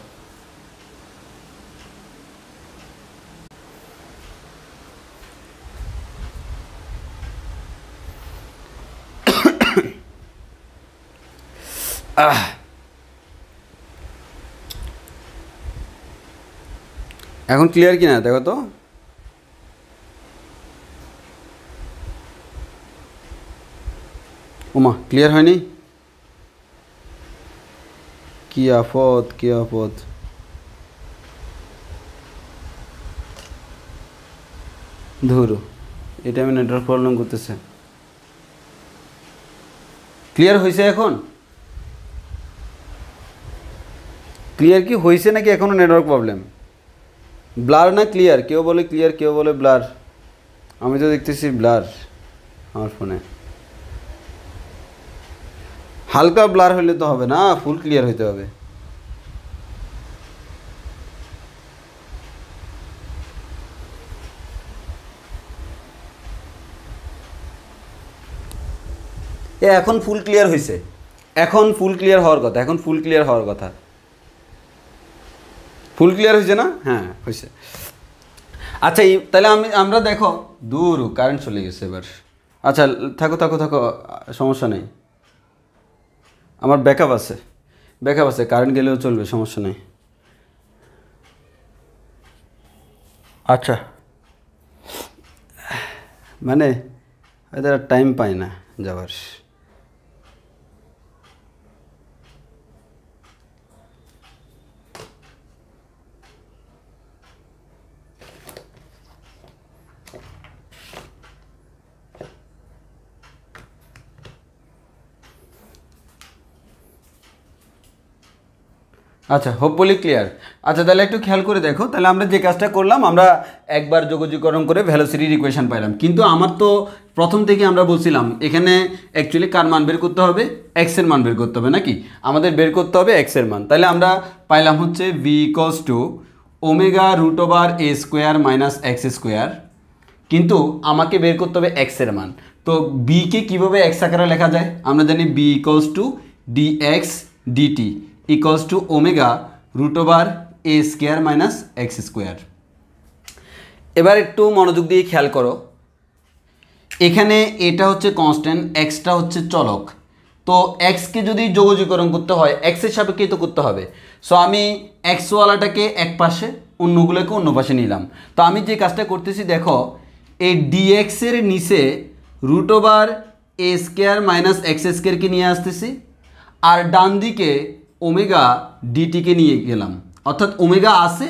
এখন ক্লিয়ার কিনা দেখো তো। ওমা ক্লিয়ার হয়নি, কি আফত কি আফত। ধরো এটা আমি নেটওয়ার্ক প্রবলেম করতেছে। ক্লিয়ার হয়েছে এখন? ক্লিয়ার কি হয়েছে নাকি এখনও নেটওয়ার্ক প্রবলেম? ব্লার না ক্লিয়ার? কেউ বলে ক্লিয়ার, কেউ বলে ব্লার। আমি তো দেখতেছি ব্লার আমার ফোনে। হালকা ব্লার হলে তো হবে না, ফুল ক্লিয়ার হইতে হবে। এখন ফুল ক্লিয়ার হয়েছে, এখন ফুল ক্লিয়ার হওয়ার কথা, এখন ফুল ক্লিয়ার হওয়ার কথা। ফুল ক্লিয়ার হয়েছে না? হ্যাঁ হয়েছে। আচ্ছা তাহলে আমরা দেখো, দূর কারেন্ট চলে গেছে এবার। আচ্ছা থাকো থাকো থাকো, সমস্যা নেই, আমার ব্যাকআপ আছে, ব্যাকআপ আছে, কারেন্ট গেলেও চলবে, সমস্যা নেই। আচ্ছা মানে এদের টাইম পায় না যাওয়ার। আচ্ছা হোপফুলি ক্লিয়ার। আচ্ছা তাহলে একটু খেয়াল করে দেখো, তাহলে আমরা যে কাজটা করলাম, আমরা একবার যোগাযোগকরণ করে ভেলোসিটির ইকুয়েশন পাইলাম। কিন্তু আমার তো প্রথম থেকে আমরা বলছিলাম এখানে অ্যাকচুয়ালি কার মান বের করতে হবে, এক্সের মান বের করতে হবে নাকি, আমাদের বের করতে হবে এক্সের মান। তাহলে আমরা পাইলাম হচ্ছে v equals to omega root over a square minus x square, কিন্তু আমাকে বের করতে হবে এক্সের মান। তো বিকে কীভাবে এক্স আকারে লেখা যায়? আমরা জানি v equals to d x dt equals to omega root over a square minus x square. এবার একটু মনোযোগ দিয়ে খেয়াল করো, এখানে এটা হচ্ছে কনস্ট্যান্ট, এক্সটা হচ্ছে চলক। তো এক্সকে যদি যোগাযোগকরণ করতে হয় এক্সের সাপেক্ষেই তো করতে হবে। সো আমি এক্সওয়ালাটাকে এক পাশে, অন্যগুলোকে অন্য পাশে নিলাম। তো আমি যে কাজটা করতেছি দেখো, এই ডিএক্সের নিচে root over a square minus x স্কোয়ারকে নিয়ে আসতেছি, আর ডান দিকে ওমেগা ডিটিকে নিয়ে গেলাম, অর্থাৎ ওমেগা আছে,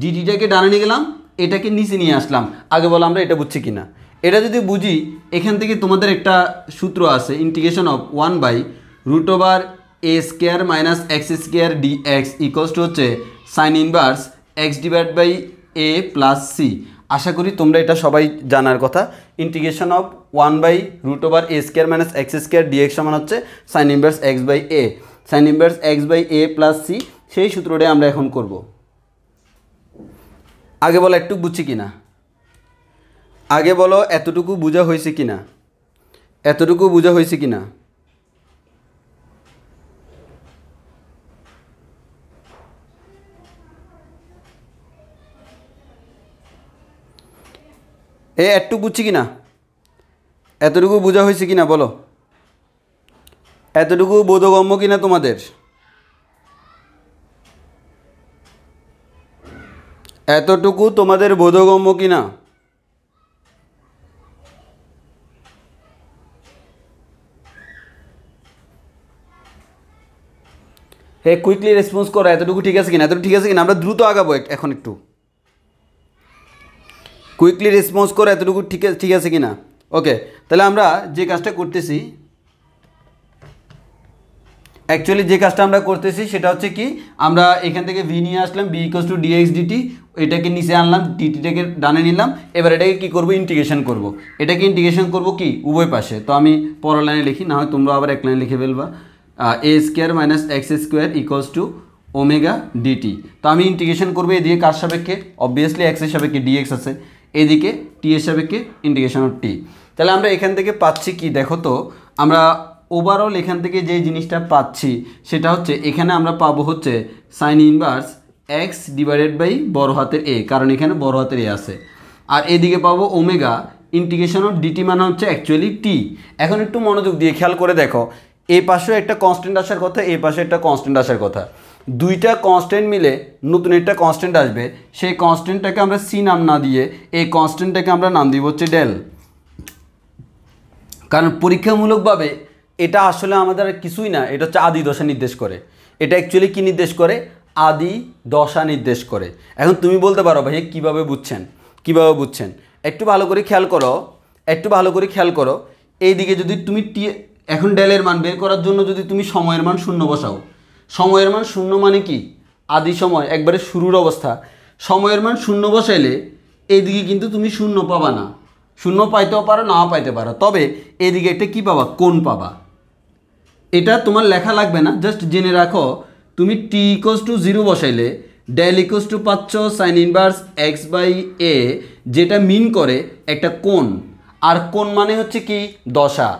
ডিটিটাকে ডানে নিয়ে গেলাম, এটাকে নিচে নিয়ে আসলাম। আগে বলো আমরা এটা বুঝছি কিনা। এটা যদি বুঝি, এখান থেকে তোমাদের একটা সূত্র আছে, ইন্টিগ্রেশন অফ 1/√ওভার a square minus x square d x equals to হচ্ছে sine inverse x divide by a plus c. আশা করি তোমরা এটা সবাই জানার কথা। ইন্টিগ্রেশন অফ 1/√ওভার a square minus x square d x সমান হচ্ছে sine inverse x by a, sine inverse x by a plus c. সেই সূত্রটাই আমরা এখন করব। আগে বলো একটু বুঝছি কিনা, আগে বলো এতটুকু বোঝা হয়েছে কিনা, এতটুকু বোঝা হয়েছে কিনা। একটু বুঝছি কিনা, এতটুকু বোঝা হয়েছে কিনা বলো, এতটুকু বোধগম্য কিনা তোমাদের, এতটুকু তোমাদের বোধগম্য কিনা? কুইকলি রেসপন্স করো, এতটুকু ঠিক আছে কিনা, এতটুকু ঠিক আছে কিনা। আমরা দ্রুত আগাবো এখন, একটু কুইকলি রেসপন্স করো, এতটুকু ঠিক আছে কি না? ওকে, তাহলে আমরা যে কাজটা করতেছি, অ্যাকচুয়ালি যে কাজটা আমরা করতেছি সেটা হচ্ছে কি, আমরা এখান থেকে ভি নিয়ে আসলাম, b equals to d x d t, এটাকে নিচে আনলাম, ডিটিটাকে ডানে নিলাম, এবার এটাকে কী করবো, ইন্টিগ্রেশন করব। এটাকে ইন্টিগ্রেশন করব কি, উভয় পাশে। তো আমি পরের লাইনে লিখি, না হয় তোমরা আবার এক লাইনে লিখে ফেলবা। A square minus x square equals to omega d t. তো আমি ইন্টিগ্রেশন করবো এদিকে কার সাপেক্ষে, অবভিয়াসলি এক্সের সাপেক্ষে ডিএক্স আছে, এদিকে টি এর সাপেক্ষে ইন্টিগ্রেশন অফ টি। তাহলে আমরা এখান থেকে পাচ্ছি কি দেখো তো, আমরা ওভারঅল এখান থেকে যে জিনিসটা পাচ্ছি সেটা হচ্ছে, এখানে আমরা পাবো হচ্ছে sine inverse x divided by বড় হাতের এ, কারণ এখানে বড় হাতের এ আছে, আর এদিকে পাবো ওমেগা ইন্টিগ্রেশন অফ ডিটি মানে হচ্ছে অ্যাকচুয়ালি টি। এখন একটু মনোযোগ দিয়ে খেয়াল করে দেখো, এই পাশেও একটা কনস্ট্যান্ট আসার কথা, এই পাশে একটা কনস্ট্যান্ট আসার কথা, দুইটা কনস্ট্যান্ট মিলে নতুন একটা কনস্ট্যান্ট আসবে, সেই কনস্ট্যান্টটাকে আমরা সি নাম না দিয়ে এই কনস্ট্যান্টটাকে আমরা নাম দিব হচ্ছে ডেল। কারণ পরীক্ষামূলকভাবে এটা আসলে আমাদের কিছুই না, এটা হচ্ছে আদি দশা নির্দেশ করে। এটা অ্যাকচুয়ালি কী নির্দেশ করে, আদি দশা নির্দেশ করে। এখন তুমি বলতে পারো ভাই কীভাবে বুঝছেন, কীভাবে বুঝছেন, একটু ভালো করে খেয়াল করো, একটু ভালো করে খেয়াল করো। এইদিকে যদি তুমি এখন ডেলের মান বের করার জন্য যদি তুমি সময়ের মান শূন্য বসাও, সময়ের মান শূন্য মানে কি, আদি সময় একবারে শুরুর অবস্থা, সময়ের মান শূন্য বসাইলে এইদিকে কিন্তু তুমি শূন্য পাবা না, শূন্য পাইতেও পারো নাও পাইতে পারো, তবে এদিকে একটা কী পাবা, কোণ পাবা। এটা তোমার লেখা লাগবে না, জাস্ট জেনে রাখো, তুমি টি ইকুয়ালস টু 0 বসাইলে ডেল ইকুয়ালস টু পাচ্ছ sine inverse x by a, যেটা মিন করে একটা কোণ, আর কোণ মানে হচ্ছে কি, দশা।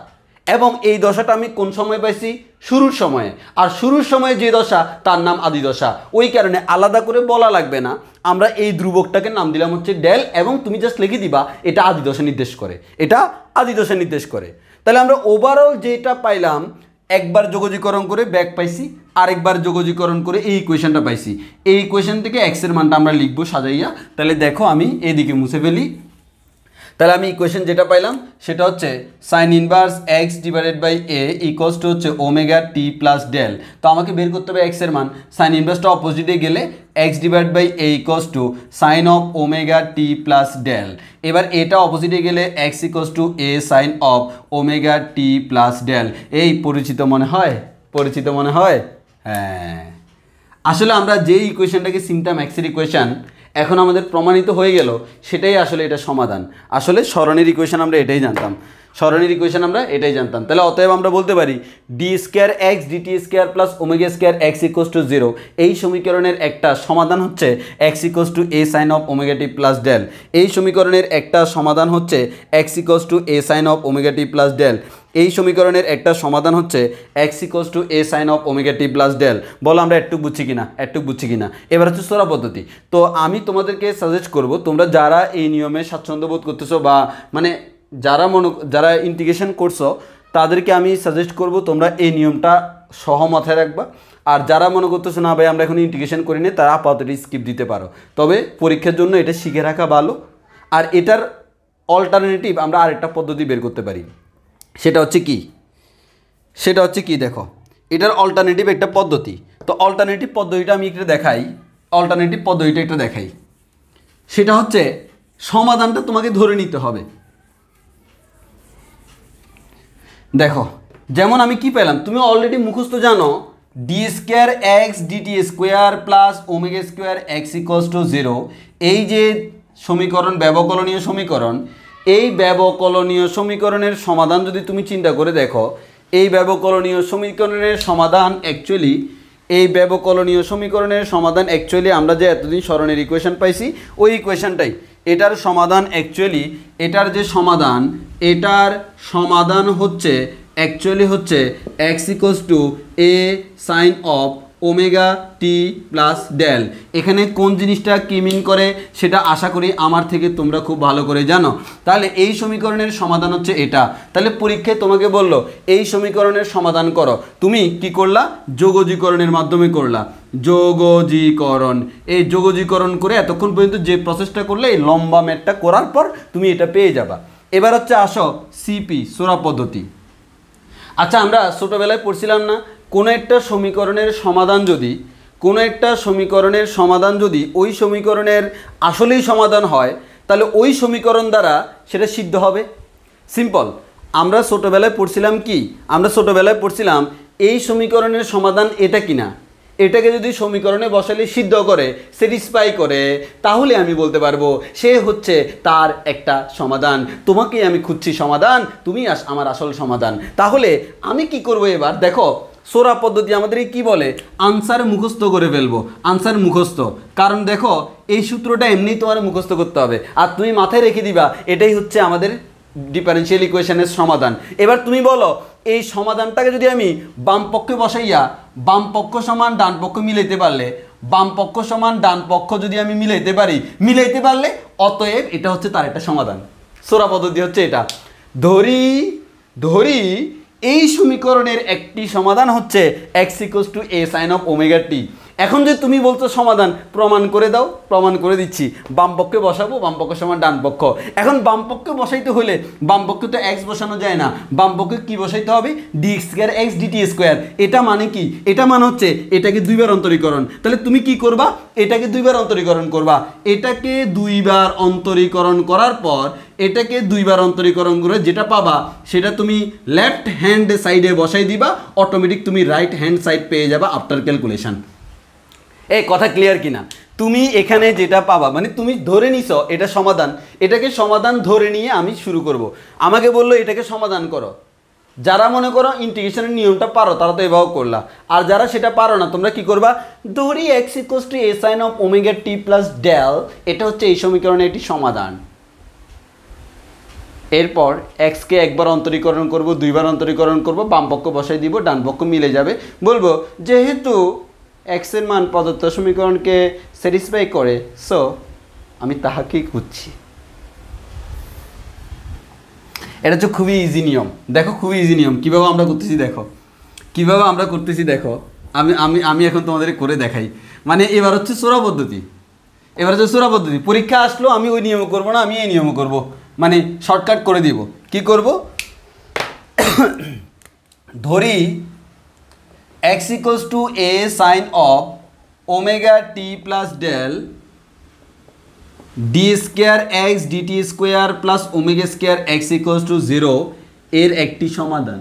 এবং এই দশাটা আমি কোন সময় পাইছি, শুরুর সময়ে, আর শুরুর সময়ে যে দশা তার নাম আদি দশা। ওই কারণে আলাদা করে বলা লাগবে না, আমরা এই ধ্রুবকটাকে নাম দিলাম হচ্ছে ডেল, এবং তুমি জাস্ট লিখে দিবা এটা আদি দশা নির্দেশ করে, এটা আদি দশা নির্দেশ করে। তাহলে আমরা ওভারঅল যেটা পাইলাম, একবার যোগজীকরণ করে ব্যাক পাইছি, আরেকবার যোগজীকরণ করে এই ইকুয়েশনটা পাইছি। এই ইকুয়েশন থেকে এক্সের মানটা আমরা লিখবো সাজাইয়া। তাহলে দেখো আমি এদিকে মুছে ফেলি, তাহলে আমি ইকুয়েশন যেটা পাইলাম সেটা হচ্ছে sine inverse x divided by a equals to হচ্ছে ওমেগা টি প্লাস ডেল। তো আমাকে বের করতে হবে এক্সের মান, সাইন ইনভার্সটা অপোজিটে গেলে x divide by a equals to sine of omega t plus del. এবার এটা অপোজিটে গেলে x equals to a sine of omega t plus del. এই পরিচিত মনে হয়, পরিচিত মনে হয়? হ্যাঁ, আসলে আমরা যেই ইকুয়েশনটাকে চিনতাম এক্সের ইকুয়েশন, এখন আমাদের প্রমাণিত হয়ে গেল সেটাই আসলে এটা সমাধান। আসলে সরণের ইকুয়েশন আমরা এটাই জানতাম, সরণের ইকুয়েশন আমরা এটাই জানতাম। তাহলে অতএব আমরা বলতে পারি D square x DT square plus omega square x equals to 0, এই সমীকরণের একটা সমাধান হচ্ছে x equals to a sine of omega t plus del. এই সমীকরণের একটা সমাধান হচ্ছে x equals to a sine of omega t plus del. এই সমীকরণের একটা সমাধান হচ্ছে x equals to a sine of omega t plus del. বলো আমরা একটু বুঝছি কিনা, একটু বুঝছি কিনা? এবার হচ্ছে সোরা পদ্ধতি। তো আমি তোমাদেরকে সাজেস্ট করব, তোমরা যারা এই নিয়মে স্বাচ্ছন্দ্য বোধ করতেছো, বা মানে যারা ইন্টিগ্রেশন করছো, তাদেরকে আমি সাজেস্ট করব তোমরা এই নিয়মটা সহ মাথায় রাখবা। আর যারা মনে করতেছো না ভাই আমরা এখন ইন্টিগ্রেশন করিনি, তারা আপাতত স্কিপ দিতে পারো, তবে পরীক্ষার জন্য এটা শিখে রাখা ভালো। আর এটার অল্টারনেটিভ আমরা আরেকটা পদ্ধতি বের করতে পারি, সেটা হচ্ছে কি, সেটা হচ্ছে কি দেখো, এটার অল্টারনেটিভ একটা পদ্ধতি। তো অল্টারনেটিভ পদ্ধতিটা আমি একটা দেখাই, অল্টারনেটিভ পদ্ধতিটা একটা দেখাই, সেটা হচ্ছে সমাধানটা তোমাকে ধরে নিতে হবে। দেখো যেমন আমি কি পেলাম, তুমি অলরেডি মুখস্থ জানো, d square x DT square plus omega square x equals to 0, এই যে সমীকরণ, ব্যবকলনীয় সমীকরণ, এই ব্যবকলনীয় সমীকরণের সমাধান যদি তুমি চিন্তা করে দেখো, এই ব্যবকলনীয় সমীকরণের সমাধান অ্যাকচুয়ালি, এই ব্যবকলনীয় সমীকরণের সমাধান অ্যাকচুয়ালি আমরা যে এতদিন সরণের ইকুয়েশন পাইছি ওই ইকুয়েশনটাই, এটার সমাধান অ্যাকচুয়ালি, এটার যে সমাধান, এটার সমাধান হচ্ছে অ্যাকচুয়ালি হচ্ছে x equals to a sine of omega t plus del. এখানে কোন জিনিসটা কি মিন করে সেটা আশা করি আমার থেকে তোমরা খুব ভালো করে জানো। তাহলে এই সমীকরণের সমাধান হচ্ছে এটা। তাহলে পরীক্ষায় তোমাকে বললো এই সমীকরণের সমাধান করো, তুমি কি করলা, যোগজীকরণের মাধ্যমে করলা, যোগজীকরণ। এই যোগজীকরণ করে এতক্ষণ পর্যন্ত যে প্রসেসটা করলে, এই লম্বা ম্যাথটা করার পর তুমি এটা পেয়ে যাবা। এবার হচ্ছে আসো সিপি, সোরা পদ্ধতি। আচ্ছা, আমরা ছোটোবেলায় পড়ছিলাম না, কোনো একটা সমীকরণের সমাধান যদি, কোনো একটা সমীকরণের সমাধান যদি ওই সমীকরণের আসলেই সমাধান হয়, তাহলে ওই সমীকরণ দ্বারা সেটা সিদ্ধ হবে। সিম্পল। আমরা ছোটোবেলায় পড়ছিলাম কি, আমরা ছোটোবেলায় পড়ছিলাম এই সমীকরণের সমাধান এটা কিনা, এটাকে যদি সমীকরণে বসালে সিদ্ধ করে, স্যাটিসফাই করে, তাহলে আমি বলতে পারবো সে হচ্ছে তার একটা সমাধান। তোমাকেই আমি খুঁজছি সমাধান, তুমি আমার আসল সমাধান। তাহলে আমি কি করব এবার দেখো, সোরা পদ্ধতি আমাদের কি বলে, আনসার মুখস্থ করে ফেলবো। আনসার মুখস্থ, কারণ দেখো এই সূত্রটা এমনি তোমার মুখস্থ করতে হবে আর তুমি মাথায় রেখে দিবা এটাই হচ্ছে আমাদের ডিফারেনশিয়াল ইকুয়েশনের সমাধান। এবার তুমি বলো এই সমাধানটাকে যদি আমি বাম পক্ষে বসাইয়া বাম পক্ষ সমান ডান পক্ষ মিলাইতে পারলে, বাম পক্ষ সমান ডান পক্ষ যদি আমি মিলাইতে পারলে অতএব এটা হচ্ছে তার একটা সমাধান। সোরা পদ্ধতি হচ্ছে এটা। ধরি এই সমীকরণের একটি সমাধান হচ্ছে x = a sin of omega t। এখন যে তুমি বলছো সমাধান, প্রমাণ করে দাও, প্রমাণ করে দিচ্ছি। বাম পক্ষে বসাবো, বাম পক্ষ সমান ডান পক্ষ। এখন বাম পক্ষে বসাইতে হলে বাম পক্ষে তো x বসানো যায় না, বাম পক্ষে কি বসাইতে হবে, dx² x dt²। এটা মানে কি, এটা মানে হচ্ছে এটাকে দুইবার অন্তরীকরণ। তাহলে তুমি কি করবা, এটাকে দুইবার অন্তরীকরণ করবা। এটাকে দুইবার অন্তরীকরণ করার পর এটাকে দুইবার অন্তরীকরণ করে যেটা পাবা সেটা তুমি লেফট হ্যান্ড সাইডে বসাই দিবা, অটোমেটিক তুমি রাইট হ্যান্ড সাইড পেয়ে যাবা আফটার ক্যালকুলেশন। এই কথা ক্লিয়ার কিনা? তুমি এখানে যেটা পাবা মানে তুমি ধরে নিছো এটা সমাধান, এটাকে সমাধান ধরে নিয়ে আমি শুরু করব। আমাকে বললো এটাকে সমাধান করো। যারা মনে করো ইন্টিগ্রেশনের নিয়মটা পারো তারা তো এভাবে করলা, আর যারা সেটা পারো না তোমরা কি করবা, ধরি x = a sin of omega t plus del, এটা হচ্ছে এই সমীকরণের একটি সমাধান। এরপর x কে একবার অন্তরীকরণ করব, দুইবার অন্তরীকরণ করব, বাম পক্ষ বসাই দিব, ডান পক্ষ মিলে যাবে। বলবো যেহেতু x এর মান প্রদত্ত সমীকরণকে স্যাটিসফাই করে, সো আমি তাহাকেই খুঁজছি। এটা হচ্ছে খুবই ইজি নিয়ম। দেখো খুবই ইজি নিয়ম, কীভাবে আমরা করতেছি দেখো, কীভাবে আমরা করতেছি দেখো। আমি এখন তোমাদের করে দেখাই। মানে এবার হচ্ছে সোরা পদ্ধতি, এবার হচ্ছে সোরা পদ্ধতি। পরীক্ষা আসলো আমি ওই নিয়ম করবো না, আমি এই নিয়ম করব, মানে শর্টকাট করে দিব। কি করব, ধরি x = a sin of omega t plus del d² x dt² plus omega² x = 0 এর একটি সমাধান।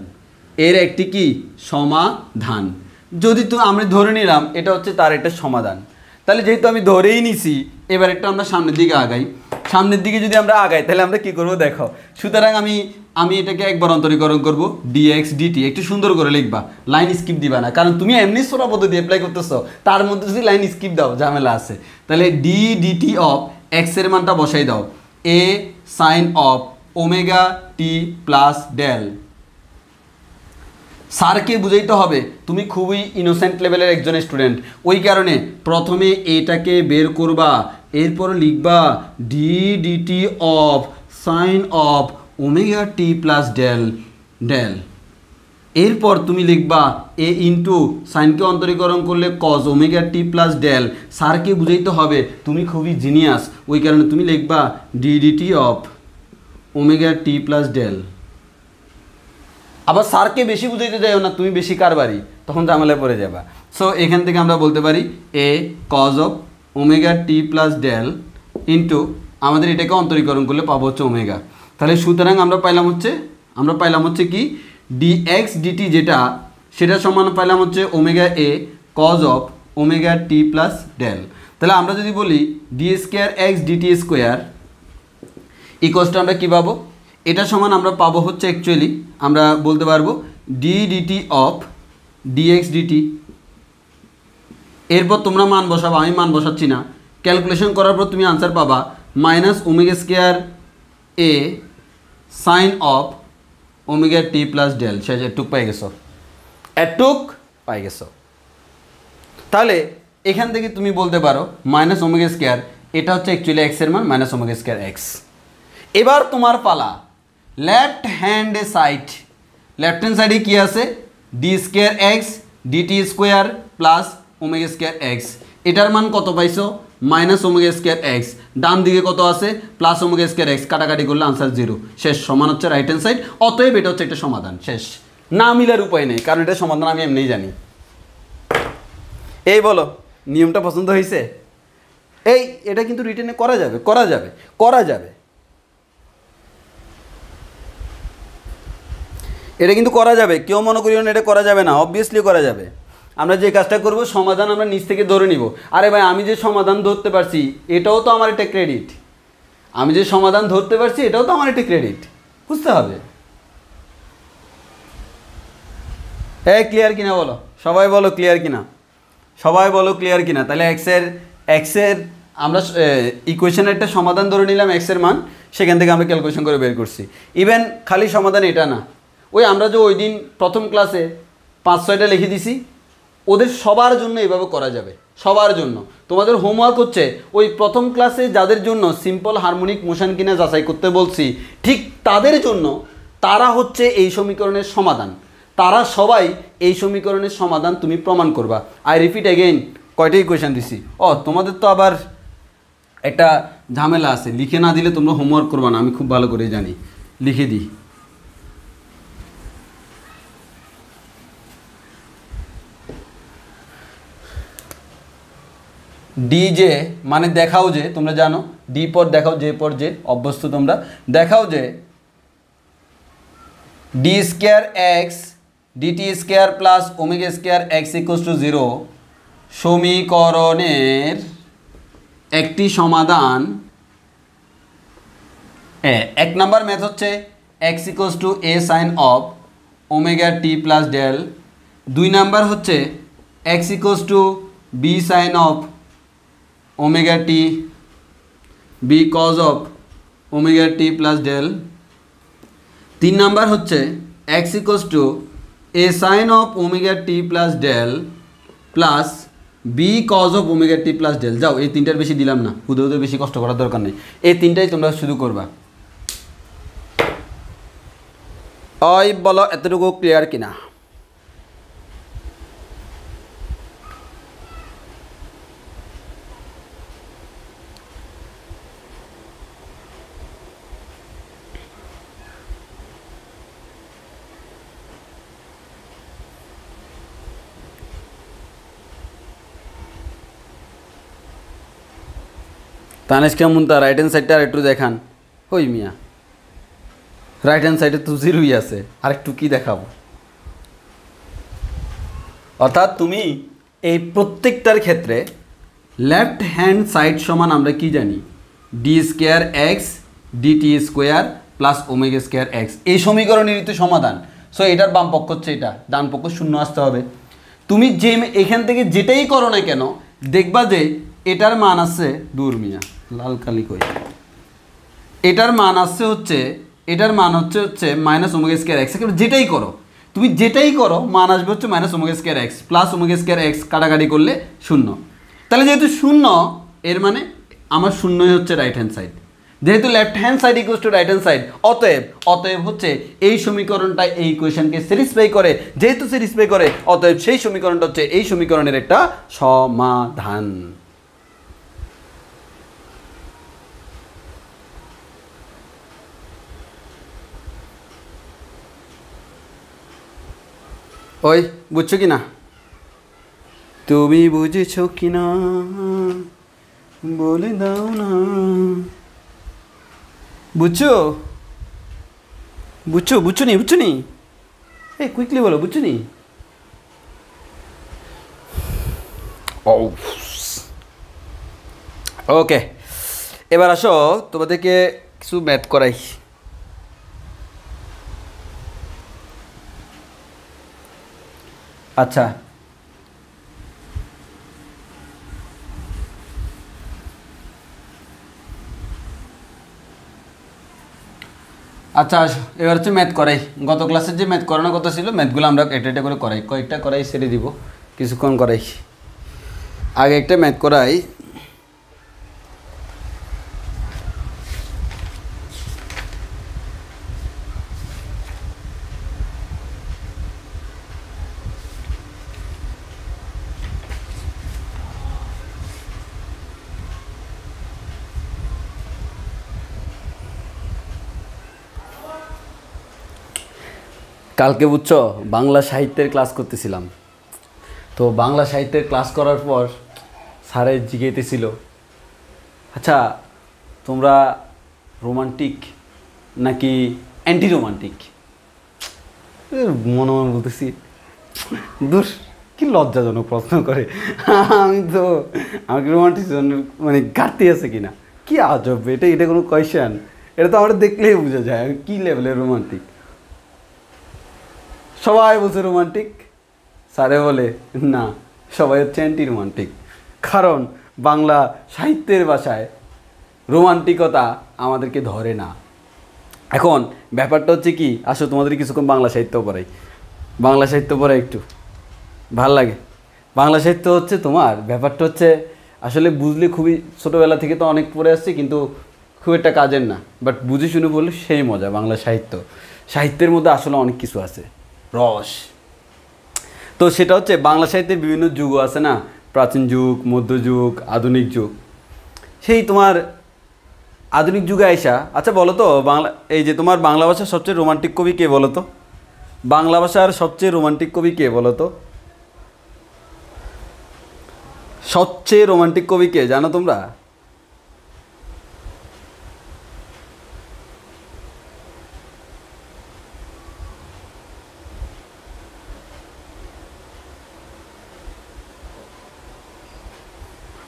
এর একটি কি সমাধান। যদি তো আমরা ধরে নিলাম এটা হচ্ছে তার একটা সমাধান, তাহলে যেহেতু আমি ধরেই নিছি এবার একটু আমরা সামনের দিকে আগাই। সামনের দিকে যদি আমরা আগাই তাহলে আমরা কি করব দেখো। সুতরাং আমি এটাকে একবার অন্তরীকরণ করব, dx dt। একটু সুন্দর করে লিখবা, লাইন স্কিপ দিবা না, কারণ তুমি এমনি সোরা পদ্ধতি অ্যাপ্লাই করতেছো, তার মধ্যে যদি লাইন স্কিপ দাও ঝামেলা আছে। তাহলে d dt অফ x এর মানটা বসাই দাও, a sin of omega t plus del। স্যারকে বুঝাইতে হবে তুমি খুবই ইনোসেন্ট লেভেলের একজন স্টুডেন্ট, ওই কারণে প্রথমে এটাকে বের করবা, এরপর লিখবা d DT of sine of omega t plus del. এরপর তুমি লিখবা এ ইন্টু সাইনকে অন্তরীকরণ করলে cos omega t plus del. স্যারকে বুঝাইতে হবে তুমি খুবই জিনিয়াস, ওই কারণে তুমি লিখবা d DT of omega t plus del. আবার স্যারকে বেশি বুঝাইতে যাও না, তুমি বেশি কারবারি, তখন ঝামেলায় পড়ে যাবা। সো এখান থেকে আমরা বলতে পারি a cos of omega t plus del into আমাদের এটাকে অন্তরীকরণ করলে পাবো হচ্ছে ওমেগা। তাহলে সুতরাং আমরা পাইলাম হচ্ছে কি dx dt যেটা সেটা সমান পাইলাম হচ্ছে omega a cos of omega t plus del. তাহলে আমরা যদি বলি d² x dt² ইকুয়ালস আমরা কী পাবো, এটা সমান আমরা পাবো হচ্ছে অ্যাকচুয়ালি আমরা বলতে পারবো d DT of dx dt. এরপর তোমরা মান বসাবো, আমি মান বসাচ্ছি না, ক্যালকুলেশন করার পর তুমি আনসার পাবা minus omega square a sine of omega t plus del. সে এটুক পাই গেছো। তাহলে এখান থেকে তুমি বলতে পারো মাইনাস ওমেগা স্কোয়ার, এটা হচ্ছে অ্যাকচুয়ালি এক্সের মান মাইনাস ওমেগা স্কোয়ার এক্স। এবার তোমার পালা, লেফট হ্যান্ড সাইডে কি আছে d² x dt² plus omega square x. এটার মান কত পাইছো মাইনাস ওমেগা স্কোয়ার এক্স, ডান দিকে কত আছে প্লাস ওমেগা স্কোয়ার এক্স, কাটাকাটি করলে আনসার 0 শেষ, সমান হচ্ছে রাইট হ্যান্ড সাইড। অতএব এটা হচ্ছে একটা সমাধান, শেষ। না মিলার উপায় নেই, কারণ এটা সমাধান আমি এমনিই জানি। এই বলো নিয়মটা পছন্দ হয়েছে? এটা কিন্তু রিটেনে করা যাবে, করা যাবে, করা যাবে, এটা কিন্তু করা যাবে। কেউ মনে করিও না এটা করা যাবে না, অবভিয়াসলি করা যাবে। আমরা যে কাজটা করব, সমাধান আমরা নিচ থেকে ধরে নিব। আরে ভাই, আমি যে সমাধান ধরতে পারছি এটাও তো আমার একটা ক্রেডিট। আমি যে সমাধান ধরতে পারছি এটাও তো আমার একটা ক্রেডিট, বুঝতে হবে। ক্লিয়ার কিনা বলো, সবাই বলো ক্লিয়ার কিনা, সবাই বলো ক্লিয়ার কিনা। তাহলে এক্সের আমরা ইকুয়েশনের একটা সমাধান ধরে নিলাম, এক্সের মান, সেখান থেকে আমরা ক্যালকুলেশন করে বের করছি। ইভেন খালি সমাধান এটা না, ওই আমরা যে ওই দিন প্রথম ক্লাসে 5-6টা লিখে দিছি, ওদের সবার জন্য এভাবে করা যাবে, সবার জন্য। তোমাদের হোমওয়ার্ক হচ্ছে ওই প্রথম ক্লাসে যাদের জন্য সিম্পল হারমোনিক মোশন কিনা যাচাই করতে বলছি, ঠিক তাদের জন্য, তারা হচ্ছে এই সমীকরণের সমাধান, তারা সবাই এই সমীকরণের সমাধান তুমি প্রমাণ করবা। আই রিপিট এগেইন, কয়টা ইকুয়েশন দিছি। তোমাদের তো আবার একটা ঝামেলা আছে, লিখে না দিলে তোমরা হোমওয়ার্ক করবা না, আমি খুব ভালো করে জানি। লিখে দিই, ডি জে মানে দেখাও যে, তোমরা জানো ডি পর দেখাও, জে পর জে অভ্যস্ত তোমরা। দেখাও যে d square x DT square plus omega square x equals to 0 সমীকরণের একটি সমাধান। এক নাম্বার ম্যাথ হচ্ছে x equals to a sine of omega t plus del. 2 number হচ্ছে x equals to b sine of omega t b cos of omega t plus del. 3 number হচ্ছে x equals to a sine of omega t plus del plus b cos of omega t plus del. যাও, এই 3টার বেশি দিলাম না, হুদে হুদে বেশি কষ্ট করার দরকার নেই, এই 3টাই তোমরা শুরু করবা। বলো এতটুকু ক্লিয়ার কিনা? তানিশ কেমন তা রাইট হ্যান্ড সাইডটা আর একটু দেখান। হই মিয়া, রাইট হ্যান্ড সাইডে তো 0ই আছে, আর একটু কী দেখাবো? অর্থাৎ তুমি এই প্রত্যেকটার ক্ষেত্রে লেফট হ্যান্ড সাইড সমান আমরা কি জানি, d square x DT square plus omega square x, এই সমীকরণেরই তো সমাধান। সো এটার বাম পক্ষ হচ্ছে এটা, ডান পক্ষ শূন্য আসতে হবে। তুমি যে এখান থেকে যেটাই করো না কেন, দেখবা যে এটার মান আছে, দূর মিয়া লাল কালি কই, এটার মান আসছে হচ্ছে, এটার মান হচ্ছে মাইনাস ওমেগা স্কোয়ার এক্স। যেটাই করো, তুমি যেটাই করো, মান আসবে হচ্ছে minus omega square x plus omega square x, কাটাকাটি করলে 0। তাহলে যেহেতু 0, এর মানে আমার 0ই হচ্ছে রাইট হ্যান্ড সাইড। যেহেতু left hand side equals to right hand side, অতএব হচ্ছে এই সমীকরণটা এই ইকুয়েশনকে স্যাটিসফাই করে। যেহেতু স্যাটিসফাই করে, অতএব সেই সমীকরণটা হচ্ছে এই সমীকরণের একটা সমাধান। বুঝছো কি না? তুমি বুঝেছো কি না বলে দাও না। বুঝছো নি? কুইকলি বলো, বুঝছো নি? ওকে, এবার আসো তোমাদেরকে কিছু ম্যাথ করাই। আচ্ছা, এবার হচ্ছে ম্যাথ করাই। গত ক্লাসের যে ম্যাথ করানোর কথা ছিল, ম্যাথগুলো আমরা এটা করে করাই, কয়েকটা করাই ছেড়ে দিব, কিছুক্ষণ করাই। আগে একটা ম্যাথ করাই। কালকে বুঝছো, বাংলা সাহিত্যের ক্লাস করতেছিলাম, তো বাংলা সাহিত্যের ক্লাস করার পর স্যারে জিজ্ঞেসছিল আচ্ছা, তোমরা রোমান্টিক নাকি অ্যান্টি রোমান্টিক? মনে মনে বলতেছি, দূর, কি লজ্জাজনক প্রশ্ন করে। আমি তো আমাকে রোমান্টিক মানে ঘাটতি আছে কিনা, কি আজব, এটা কোনো কোয়েশ্চেন? এটা তো আমরা দেখলেই বোঝা যায় আমি কী লেভেলের রোমান্টিক। সবাই বলছে রোমান্টিক, স্যারে বলে না, সবাই হচ্ছে অ্যান্টি রোমান্টিক। কারণ বাংলা সাহিত্যের ভাষায় রোমান্টিকতা আমাদেরকে ধরে না। এখন ব্যাপারটা হচ্ছে কি, আসো তোমাদের কিছুক্ষণ বাংলা সাহিত্য পড়াই। বাংলা সাহিত্য পড়াই একটু ভাল লাগে। বাংলা সাহিত্য হচ্ছে তোমার ব্যাপারটা হচ্ছে আসলে বুঝলে খুবই, ছোটোবেলা থেকে তো অনেক পড়ে আসছি, কিন্তু খুব একটা কাজের না, বাট বুঝে শুনে বললে সেই মজা। বাংলা সাহিত্যের মধ্যে আসলে অনেক কিছু আছে, রস। তো সেটা হচ্ছে বাংলা সাহিত্যের বিভিন্ন যুগও আছে না, প্রাচীন যুগ, মধ্যযুগ, আধুনিক যুগ। সেই তোমার আধুনিক যুগে আইসা, আচ্ছা বলো তো, বাংলা এই যে তোমার বাংলা ভাষার সবচেয়ে রোমান্টিক কবি কে বলো তো? বাংলা ভাষার সবচেয়ে রোমান্টিক কবি কে বলো তো? সবচেয়ে রোমান্টিক কবি কে জানো তোমরা?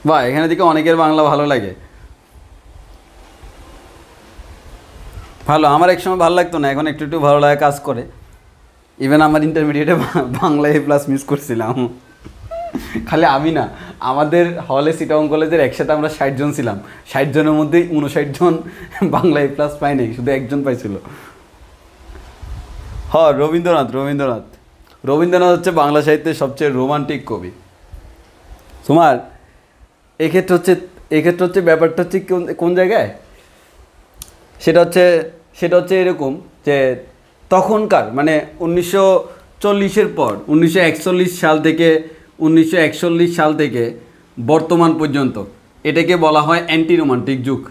বাহ, এখানে দিকে অনেকের বাংলা ভালো লাগে। ভালো, আমার একসময় ভালো লাগতো না, এখন একটু একটু ভালো লাগে কাজ করে। ইভেন আমার ইন্টারমিডিয়েটে বাংলা A+ মিস করছিলাম। খালি আমি না, আমাদের হলে সিটাং কলেজের একসাথে আমরা 60 জন ছিলাম, 60 জনের মধ্যে 59 জন বাংলা A+ পাই নাই, শুধু একজন পাইছিল। হ্যাঁ, রবীন্দ্রনাথ হচ্ছে বাংলা সাহিত্যের সবচেয়ে রোমান্টিক কবি। তোমার এক্ষেত্রে হচ্ছে ব্যাপারটা হচ্ছে কোন জায়গায়, সেটা হচ্ছে এরকম যে তখনকার মানে 1940-এর পর 1941 সাল থেকে বর্তমান পর্যন্ত এটাকে বলা হয় অ্যান্টি রোমান্টিক যুগ।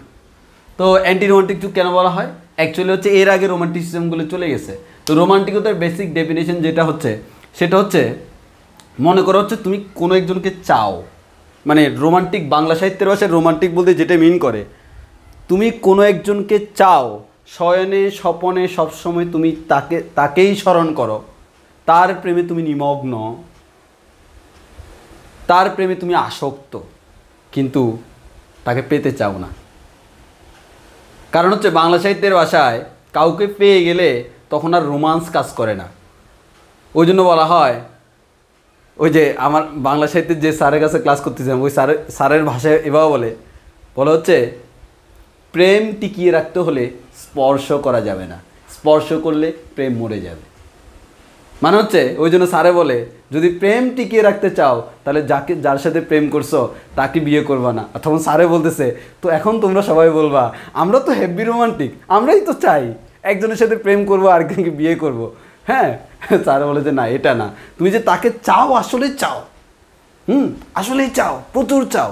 তো অ্যান্টি রোমান্টিক যুগ কেন বলা হয়? অ্যাকচুয়ালি হচ্ছে এর আগে রোমান্টিসিজমগুলো চলে গেছে। তো রোমান্টিকতার বেসিক ডেফিনেশন যেটা হচ্ছে, সেটা হচ্ছে মনে করো হচ্ছে তুমি কোনো একজনকে চাও, মানে রোমান্টিক বাংলা সাহিত্যের ভাষায় রোমান্টিক বলতে যেটা মিন করে, তুমি কোনো একজনকে চাও, শয়নে স্বপনে সবসময় তুমি তাকেই স্মরণ করো, তার প্রেমে তুমি নিমগ্ন, তার প্রেমে তুমি আসক্ত, কিন্তু তাকে পেতে চাও না। কারণ হচ্ছে বাংলা সাহিত্যের ভাষায় কাউকে পেয়ে গেলে তখন আর রোমান্স কাজ করে না। ওই জন্য বলা হয়, ওই যে আমার বাংলা সাহিত্যের যে স্যারের কাছে ক্লাস করতেছিলাম, ওই স্যারের ভাষায় এভাবে বলা হচ্ছে, প্রেম টিকিয়ে রাখতে হলে স্পর্শ করা যাবে না, স্পর্শ করলে প্রেম মরে যাবে। মানে হচ্ছে ওই জন্য স্যারে বলে, যদি প্রেম টিকিয়ে রাখতে চাও তাহলে যার সাথে প্রেম করছো তাকে বিয়ে করবা না। তখন স্যারে বলতেছে, তো এখন তোমরা সবাই বলবা আমরা তো হেভি রোমান্টিক, আমরাই তো চাই একজনের সাথে প্রেম করবো আর একজনকে বিয়ে করব। হ্যাঁ, স্যারে বলে যে না, এটা না, তুমি যে তাকে চাও, আসলেই চাও, আসলেই চাও, প্রচুর চাও,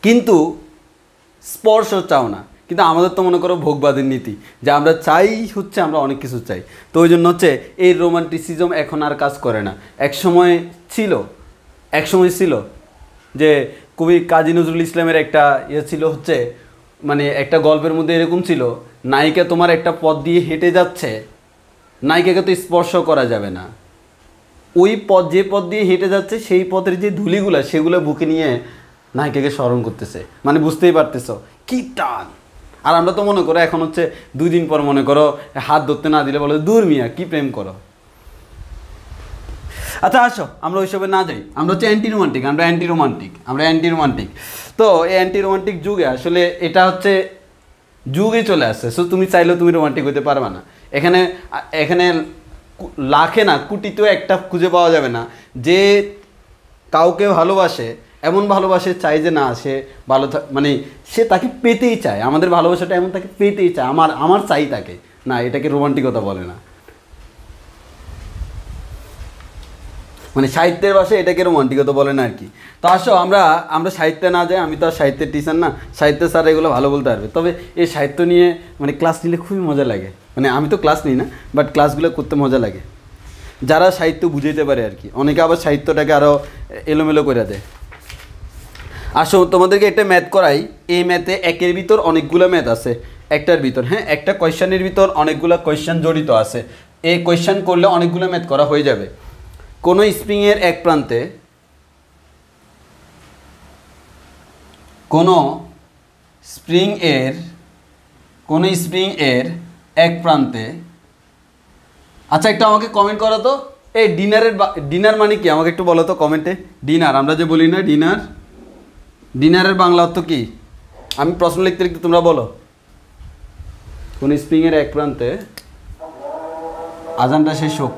কিন্তু স্পর্শ চাও না। কিন্তু আমাদের তো মনে করো ভোগবাদের নীতি, যে আমরা চাই হচ্ছে আমরা অনেক কিছু চাই। তো ওই জন্য হচ্ছে এই রোমান্টিসিজম এখন আর কাজ করে না। এক সময় ছিল যে কবি কাজী নজরুল ইসলামের একটা ছিল হচ্ছে, মানে একটা গল্পের মধ্যে এরকম ছিল, নায়িকা তোমার একটা পথ দিয়ে হেঁটে যাচ্ছে, নায়িকাকে তো স্পর্শ করা যাবে না, ওই যে পথ দিয়ে হেঁটে যাচ্ছে সেই পথের যে ধুলিগুলা সেগুলো বুকে নিয়ে নায়িকাকে স্মরণ করতেছে। মানে বুঝতেই পারতেছো কি টান। আর আমরা তো মনে করো এখন হচ্ছে 2 দিন পর মনে করো হাত ধরতে না দিলে বলো, দূর মিয়া কি প্রেম করো। আচ্ছা আসো আমরা ওইসবে না যাই, আমরা হচ্ছে অ্যান্টি রোমান্টিক। তো এই অ্যান্টি রোমান্টিক যুগে আসলে এটা হচ্ছে যুগে চলে আসছে। সো তুমি চাইলেও তুমি রোমান্টিক হতে পারবে না। এখানে লাখে না কোটিতেও একটা খুঁজে পাওয়া যাবে না যে কাউকে ভালোবাসে, এমন ভালোবাসে চাই যে না সে ভালো মানে সে তাকে পেতেই চায়। আমাদের ভালোবাসাটা এমন, তাকে পেতেই চায়, আমার চাই তাকে, না এটাকে রোমান্টিকতা বলে না। মানে সাহিত্যের ভাষায় এটাকে রোমান্টিকতা বলে না আর কি। তো আসো আমরা সাহিত্যে না যাই, আমি তো আর সাহিত্যের টিচার না, সাহিত্যের স্যার এগুলো ভালো বলতে পারবে। তবে এই সাহিত্য নিয়ে মানে ক্লাস নিলে খুবই মজা লাগে। মানে আমি তো ক্লাস নিই না, বাট ক্লাসগুলো করতে মজা লাগে, যারা সাহিত্য বুঝাইতে পারে আর কি। অনেকে আবার সাহিত্যটাকে আরও এলোমেলো করে দেয়। আসো তোমাদেরকে একটা ম্যাথ করাই। এই ম্যাথে একের ভিতর অনেকগুলো ম্যাথ আছে, একটার ভিতর, হ্যাঁ, একটা কোয়েশ্চেনের ভিতর অনেকগুলো কোয়েশ্চেন জড়িত আছে। এই কোয়েশ্চেন করলে অনেকগুলো ম্যাথ করা হয়ে যাবে। কোনো স্প্রিংয়ের এক প্রান্তে কোনো স্প্রিং এর এক প্রান্তে, আচ্ছা একটু আমাকে কমেন্ট করো তো, এই ডিনার মানে কি আমাকে একটু বলো তো কমেন্টে। ডিনার আমরা যে বলি না, ডিনারের বাংলা অর্থ কি? আমি প্রশ্ন লিখতে লিখতে তোমরা বলো। কোন স্প্রিং এর এক প্রান্তে, আজানটা শেষ হোক।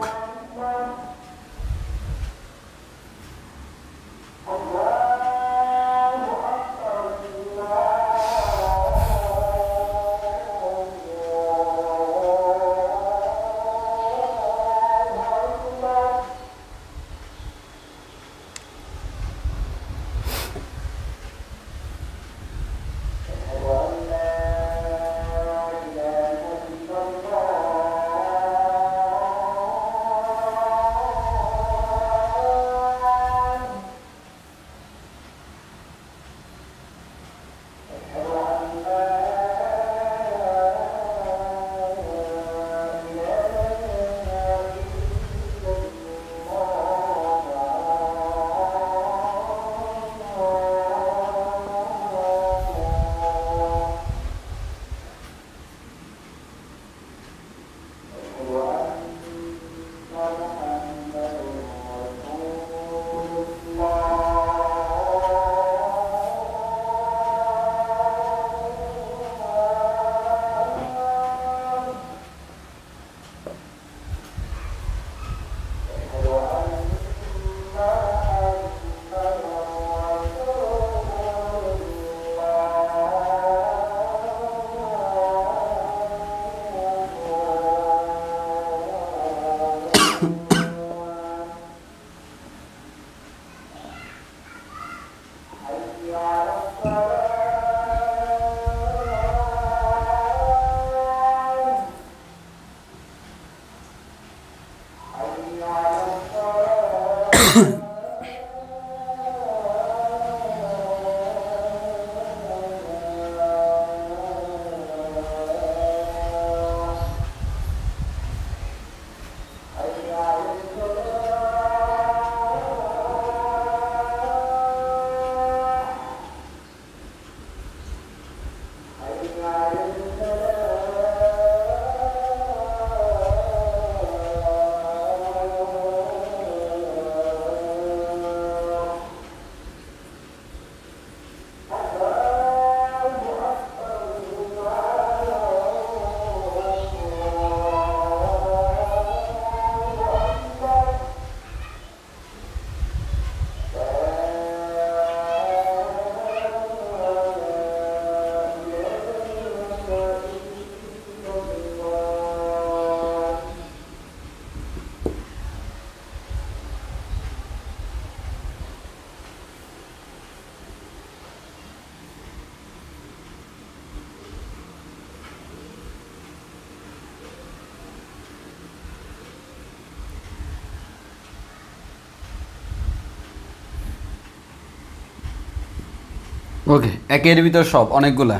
ওকে, একের ভিতর সব অনেকগুলা।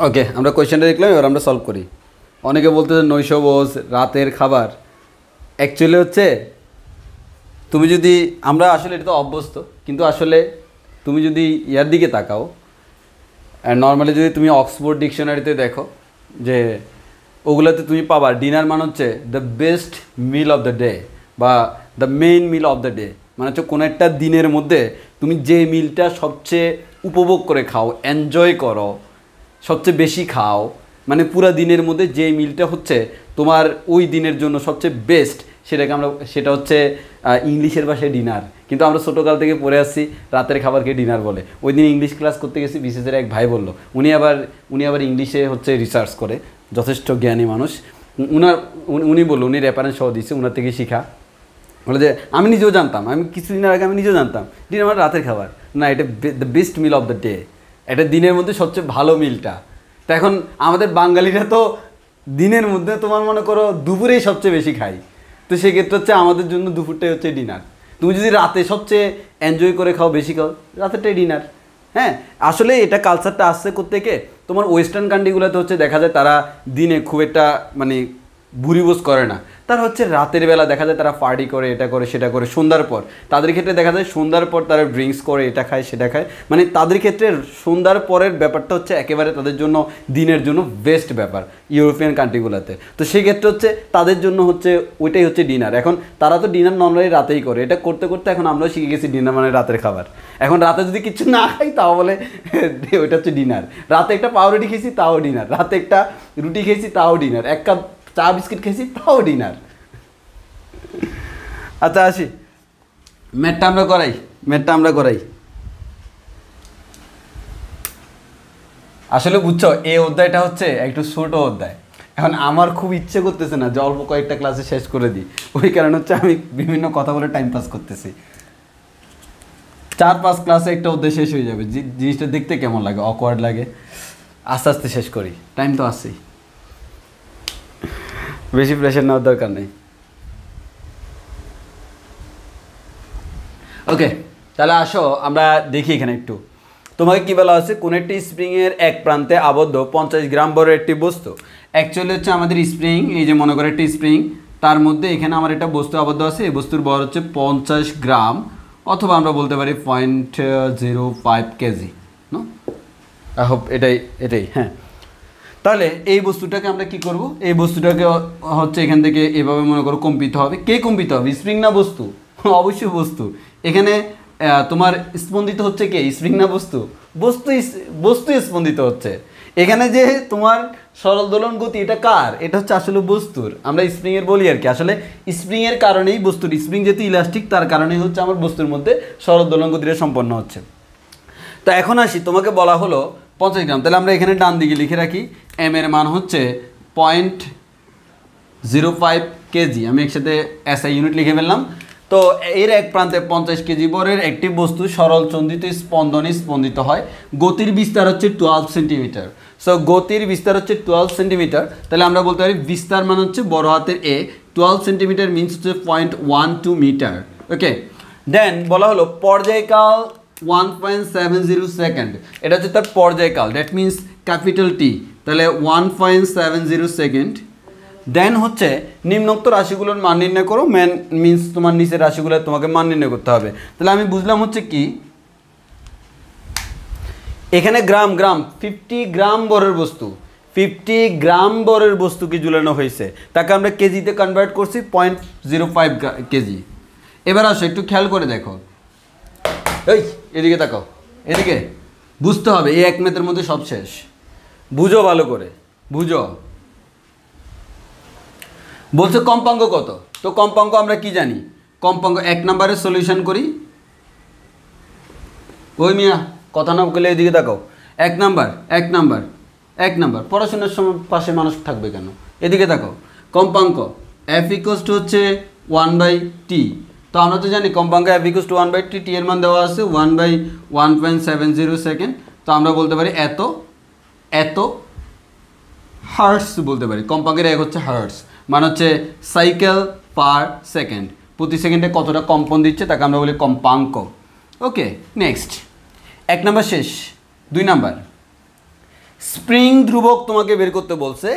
ওকে, আমরা কোয়েশ্চেনটা দেখলাম, এবার আমরা সলভ করি। অনেকে বলতেছে নৈশভোজ, রাতের খাবার। অ্যাকচুয়ালি হচ্ছে তুমি যদি, আমরা আসলে এটা তো অভ্যস্ত, কিন্তু আসলে তুমি যদি ইয়ার দিকে তাকাও, নর্মালি যদি তুমি অক্সফোর্ড ডিকশনারিতে দেখো, যে ওগুলোতে তুমি পাবা ডিনার মানে হচ্ছে the best meal of the day বা the main meal of the day. মানে হচ্ছে কোনো একটা দিনের মধ্যে তুমি যে মিলটা সবচেয়ে উপভোগ করে খাও, এনজয় করো, সবচেয়ে বেশি খাও, মানে পুরা দিনের মধ্যে যে মিলটা হচ্ছে তোমার ওই দিনের জন্য সবচেয়ে বেস্ট, সেটা হচ্ছে ইংলিশের ভাষায় ডিনার। কিন্তু আমরা ছোটোকাল থেকে পড়ে আসছি রাতের খাবারকে ডিনার বলে। ওই দিন ইংলিশ ক্লাস করতে গেছি, বিশেষের এক ভাই বললো, উনি আবার ইংলিশে হচ্ছে রিসার্চ করে, যথেষ্ট জ্ঞানী মানুষ। উনি বললো, উনি রেফারেন্স সহ দিচ্ছে, ওনার থেকে শিখা। বলে যে আমি নিজেও জানতাম, আমি কিছুদিনের আগে আমি নিজেও জানতাম ডিনার আমার রাতের খাবার না, এটা the best meal of the day, এটা দিনের মধ্যে সবচেয়ে ভালো মিলটা। তা এখন আমাদের বাঙালিরা তো দিনের মধ্যে তোমার মনে করো দুপুরেই সবচেয়ে বেশি খাই, তো সেক্ষেত্রে হচ্ছে আমাদের জন্য দুপুরটাই হচ্ছে ডিনার। তুমি যদি রাতে সবচেয়ে এনজয় করে খাও, বেশি খাও, রাতেরটাই ডিনার। হ্যাঁ, আসলে এটা কালচারটা আসছে কোত্থেকে, তোমার ওয়েস্টার্ন কান্ট্রিগুলোতে হচ্ছে দেখা যায় তারা দিনে খুব একটা মানে ভুরিভোজ করে না, তারা হচ্ছে রাতের বেলা দেখা যায় তারা পার্টি করে, এটা করে সেটা করে, সন্ধ্যার পর তাদের ক্ষেত্রে দেখা যায় সন্ধ্যার পর তারা ড্রিঙ্কস করে, এটা খায় সেটা খায়, মানে তাদের ক্ষেত্রে সন্ধ্যার পরের ব্যাপারটা হচ্ছে একেবারে তাদের জন্য দিনের জন্য বেস্ট ব্যাপার ইউরোপিয়ান কান্ট্রিগুলোতে। তো সেই ক্ষেত্রে হচ্ছে তাদের জন্য হচ্ছে ওইটাই হচ্ছে ডিনার। এখন তারা তো ডিনার নর্মালি রাতেই করে, এটা করতে করতে এখন আমরাও শিখে গেছি ডিনার মানে রাতের খাবার। এখন রাতে যদি কিছু না খাই তাও বলে ওইটা হচ্ছে ডিনার। রাতে একটা পাউরুটি খেয়েছি তাও ডিনার, রাতে একটা রুটি খেয়েছি তাও ডিনার, এক কাপ চা বিস্কিট খেয়েছি তাও ডিনার। আচ্ছা আসি, ম্যাথটা আমরা করাই। আসলে বুঝছো এই অধ্যায়টা হচ্ছে একটু ছোট অধ্যায়। এখন আমার খুব ইচ্ছে করতেছে না যে অল্প কয়েকটা ক্লাসে শেষ করে দিই, ওই কারণে হচ্ছে আমি বিভিন্ন কথা বলে টাইম পাস করতেছি। 4-5 ক্লাসে একটা অধ্যায় শেষ হয়ে যাবে, জিনিসটা দেখতে কেমন লাগে, অকওয়ার্ড লাগে। আস্তে আস্তে শেষ করি, টাইম তো আছেই, বেশি প্রেশার নেওয়ার দরকার নেই। ওকে, তাহলে আসো আমরা দেখি এখানে একটু তোমাকে কী বলা আছে, কোন একটি স্প্রিংয়ের এক প্রান্তে আবদ্ধ 50 গ্রাম বড় একটি বস্তু। অ্যাকচুয়ালি হচ্ছে আমাদের স্প্রিং, এই যে মনে করো একটি স্প্রিং, তার মধ্যে এখানে আমার একটা বস্তু আবদ্ধ আছে, এই বস্তুর বড় হচ্ছে 50 গ্রাম, অথবা আমরা বলতে পারি 0.05 কেজি। নো, আই হোপ এটাই হ্যাঁ। তাহলে এই বস্তুটাকে আমরা কি করব, এই বস্তুটাকে হচ্ছে এখান থেকে এভাবে মনে করো কম্পিত হবে। কে কম্পিত হবে, স্প্রিং না বস্তু? অবশ্যই বস্তু। এখানে তোমার স্পন্দিত হচ্ছে কে, স্প্রিং না বস্তু? বস্তু স্পন্দিত হচ্ছে। এখানে যে তোমার সরল দোলন গতি, এটা কার? এটা হচ্ছে আসলে বস্তুর। আমরা স্প্রিংয়ের বলি আর কি, আসলে স্প্রিংয়ের কারণেই বস্তুর, স্প্রিং যেহেতু ইলাস্টিক তার কারণেই হচ্ছে আমার বস্তুর মধ্যে সরল দোলন গতিটা সম্পন্ন হচ্ছে। তো এখন আসি, তোমাকে বলা হলো 50 গ্রাম, তাহলে আমরা এখানে ডান দিকে লিখে রাখি এম এর মান হচ্ছে 0.05 কেজি। আমি একসাথে এসআই ইউনিট লিখে ফেললাম। তো এর এক প্রান্তে 50 কেজি বরের একটি বস্তু সরল চন্দিত স্পন্দনে স্পন্দিত হয়, গতির বিস্তার হচ্ছে 12 সেন্টিমিটার। সো গতির বিস্তার হচ্ছে 12 সেন্টিমিটার, তাহলে আমরা বলতে পারি বিস্তার মান হচ্ছে বড় হাতের এ, 12 সেন্টিমিটার মিনস হচ্ছে 0.12 মিটার। ওকে, দেন বলা হলো পর্যায়কাল 1.70 সেকেন্ড, এটা হচ্ছে তার পর্যায়কাল, দ্যাট মিনস ক্যাপিটাল টি, তাহলে 1.70 সেকেন্ড। দেন হচ্ছে নিম্নোক্ত রাশিগুলোর মান নির্ণয় করো, মিনস তোমার নিচের রাশিগুলোর তোমাকে মান নির্ণয় করতে হবে। তাহলে আমি বুঝলাম হচ্ছে কি, এখানে গ্রাম 50 গ্রাম বরের বস্তু, 50 গ্রাম বরের বস্তুকে ঝুলানো হয়েছে, তাকে আমরা কেজিতে কনভার্ট করছি 0.05 কেজি। এবার আসো একটু খেয়াল করে দেখো, এই এদিকে তাকাও, এদিকে বুঝতে হবে, এই এক মিনিটের মধ্যে সব শেষ, বুঝো ভালো করে বুঝো। বলছে কম্পাঙ্ক কত, তো কম্পাঙ্ক আমরা কি জানি, কম্পাঙ্ক 1 নম্বরের সলিউশন করি। ওই মিয়া কথা না বলে এদিকে তাকাও, 1 নাম্বার পড়াশোনার সময় পাশে মানুষ থাকবে কেন, এদিকে তাকাও। কম্পাঙ্ক F = হচ্ছে 1/t, তো আমরা তো জানি কম্পাঙ্ক F = 1/t, টি এর মান দেওয়া আছে 1/1.70 সেকেন্ড। তো আমরা বলতে পারি এত হার্টস বলতে পারি, কম্পাঙ্কের এক হচ্ছে হার্টস, মানে হচ্ছে সাইকেল পার সেকেন্ড, প্রতি সেকেন্ডে কতটা কম্পন দিচ্ছে তাকে আমরা বলি কম্পাঙ্ক। ওকে, নেক্সট 1 নাম্বার শেষ। 2 নাম্বার, স্প্রিং ধ্রুবক তোমাকে বের করতে বলছে,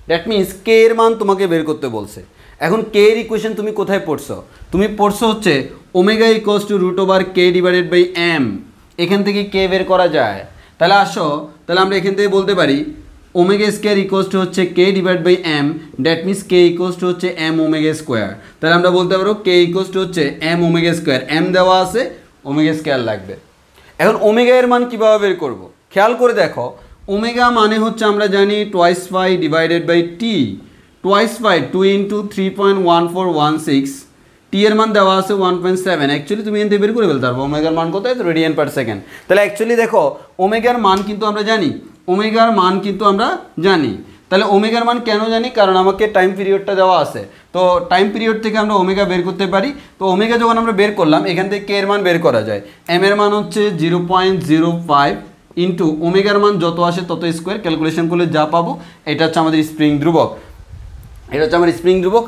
দ্যাট মিনস কে এর মান তোমাকে বের করতে বলছে। এখন কে এর ইকুয়েশন তুমি কোথায় পড়ছো, তুমি পড়ছো হচ্ছে ওমেগা = √k/m, এখান থেকে কে বের করা যায়। তাহলে আসো, তাহলে আমরা এখান থেকে বলতে পারি ω² হচ্ছে k/m, দ্যাট মিনস k হচ্ছে mω²। তাহলে আমরা বলতে পারবো k হচ্ছে mω², m দেওয়া আছে, ω² লাগবে। এখন ওমেগা এর মান কীভাবে বের করব, খেয়াল করে দেখো, ওমেগা মানে হচ্ছে আমরা জানি 2π/t, 2π 2 × 3.1416, টি এর মান দেওয়া আছে 1.7, অ্যাকচুয়ালি তুমি এখান থেকে বের করে ফেলতে পারবো ওমেগার মান কত, রেডিয়ান পার সেকেন্ড। তাহলে অ্যাকচুয়ালি দেখো ওমেগার মান কিন্তু আমরা জানি, তাহলে ওমেগার মান কেন জানি, কারণ আমাকে টাইম পিরিয়ডটা দেওয়া আছে, তো টাইম পিরিয়ড থেকে আমরা ওমেগা বের করতে পারি। তো ওমেগা যখন আমরা বের করলাম, এখান থেকে কে এর মান বের করা যায়, এম এর মান হচ্ছে 0.05 ইন্টু ওমেগার মান যত আসে তত স্কোয়ার, ক্যালকুলেশন করলে যা পাবো এটা হচ্ছে আমাদের স্প্রিং ধ্রুবক,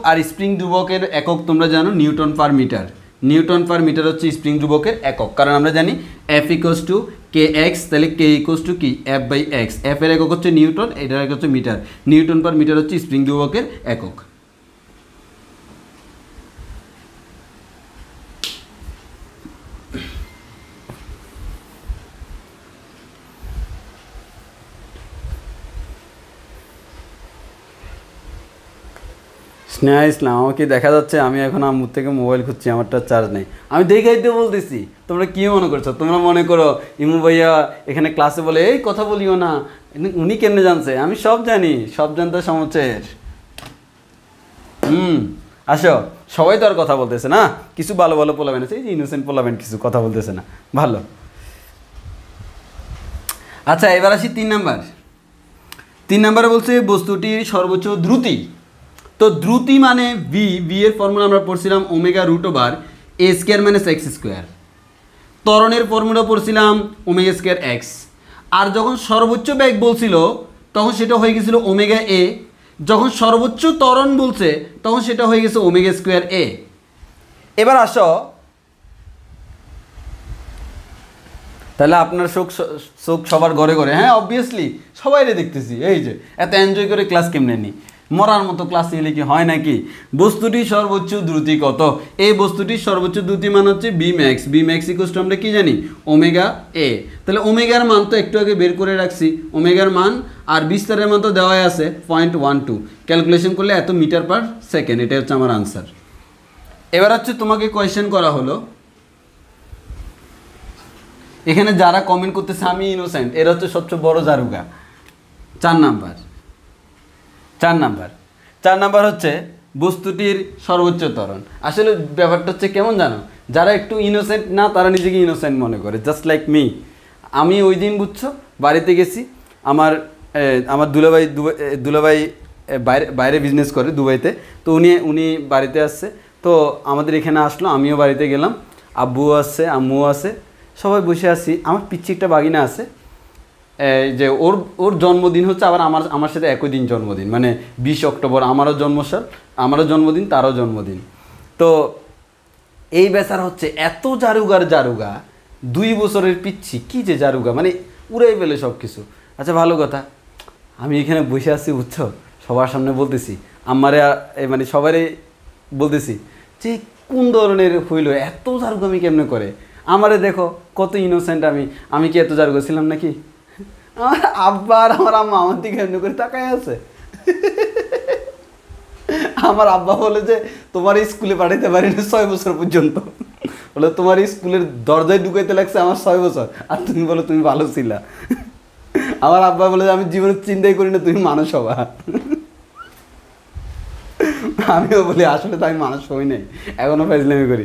আর স্প্রিং ধ্রুবকের একক তোমরা জানো newton per metre, newton per metre হচ্ছে স্প্রিং ধ্রুবকের একক, কারণ আমরা জানি f equals to k x, তাহলে কে ইকোয়াস টু কি এফ বাই এক্স, এফ এর একক হচ্ছে নিউটন, এটার একক হচ্ছে মিটার, নিউটন পার মিটার হচ্ছে স্প্রিং ধ্রুবকের একক। স্নেহা ইসলাম, আমাকে দেখা যাচ্ছে আমি এখন আম্মুর থেকে মোবাইল খুঁজছি, আমারটা চার্জ নেই। আমি দেখাই দিয়ে বলতেছি, তোমরা কী মনে করছো? তোমরা মনে করো ইমু ভাইয়া এখানে ক্লাসে বলে এই কথা বলিও না, উনি কেমনে জানছে? আমি সব জানি, সব জানতে সমচের। আসো, সবাই তো আর কথা বলতেছে না, কিছু ভালো ভালো পোলাবেন আছে, এই যে ইনোসেন্ট পোলাবেন কিছু কথা বলতেছে না, ভালো। আচ্ছা, এবার আসি 3 নাম্বার। 3 নাম্বারে বলছে বস্তুটির সর্বোচ্চ দ্রুতি। তো দ্রুতি মানে ভি এর ফর্মুলা আমরা পড়ছিলাম omega root over a square minus x square, ত্বরণের ফর্মুলা পড়ছিলাম ওমেগা স্কোয়ার এক্স, আর যখন সর্বোচ্চ বেগ বলছিল তখন সেটা হয়ে গেছিলো ওমেগা এ, যখন সর্বোচ্চ ত্বরণ বলছে তখন সেটা হয়ে গেছে ওমেগা স্কোয়ার এ। এবার আসো, তাহলে আপনার চোখ সবার ঘরে ঘরে, হ্যাঁ অবভিয়াসলি সবাইরে দেখতেছি, এই যে এত এনজয় করে ক্লাস কেমনে নি, মরার মতো ক্লাস নিলে কি হয় নাকি? বস্তুটির সর্বোচ্চ দ্রুতি কত? এই বস্তুটির সর্বোচ্চ দ্রুতি মান হচ্ছে v max, v max equal to আমরা কি জানি ওমেগা এ। তাহলে ওমেগার মান তো একটু আগে বের করে রাখছি, ওমেগার মান আর বিস্তারের মান তো দেওয়াই আছে 0.12, ক্যালকুলেশন করলে এত মিটার পার সেকেন্ড, এটা হচ্ছে আমার আনসার। এবার হচ্ছে তোমাকে কোয়েশ্চেন করা হলো, এখানে যারা কমেন্ট করতেছে আমি ইনোসেন্ট, এরা হচ্ছে সবচেয়ে বড় জারুগা। 4 নাম্বার, 4 নাম্বার হচ্ছে বস্তুটির সর্বোচ্চ ত্বরণ। আসলে ব্যাপারটা হচ্ছে কেমন জানো, যারা একটু ইনোসেন্ট না তারা নিজেকে ইনোসেন্ট মনে করে, জাস্ট লাইক মি। আমি ওই দিন বুঝছো বাড়িতে গেছি, আমার দুলাভাই বাইরে বিজনেস করে দুবাইতে, তো উনি বাড়িতে আসছে, তো আমাদের এখানে আসলো, আমিও বাড়িতে গেলাম, আব্বুও আসছে, আম্মুও আছে, সবাই বসে আছি। আমার পিচ্ছি একটা বাগিনা আছে, যে ওর জন্মদিন হচ্ছে আবার আমার সাথে একই দিন জন্মদিন, মানে 20 অক্টোবর আমারও জন্মসাল, আমারও জন্মদিন, তারও জন্মদিন। তো এই বেচার হচ্ছে এত জারুগা 2 বছরের পিচ্ছি, কি যে জারুগা, মানে উড়াই ফেলে সব কিছু। আচ্ছা ভালো কথা, আমি এখানে বসে আছি বুঝছো, সবার সামনে বলতেছি, আমারে মানে সবারই বলতেছি যে কোন ধরনের হইল, এত জারুগামি কেমনে করে? আমারে দেখো কত ইনোসেন্ট, আমি কি এত জারুগা ছিলাম নাকি? আমার আব্বা আর আমার আম্মা আমার দিকে এমনি করে তাকায় আছে। আমার আব্বা বলে যে তোমার স্কুলে পাঠাইতে পারি না 6 বছর পর্যন্ত, বলে তোমার স্কুলের দরজায় ঢুকাইতে লাগছে আমার 6 বছর, আর তুমি বলো তুমি ভালো ছিলা। আমার আব্বা বলে যে আমি জীবনে চিন্তাই করি না তুমি মানুষ হবা। আমিও বলি আসলে তো আমি মানুষ হই নাই, এখনো ফাইজলামি করি।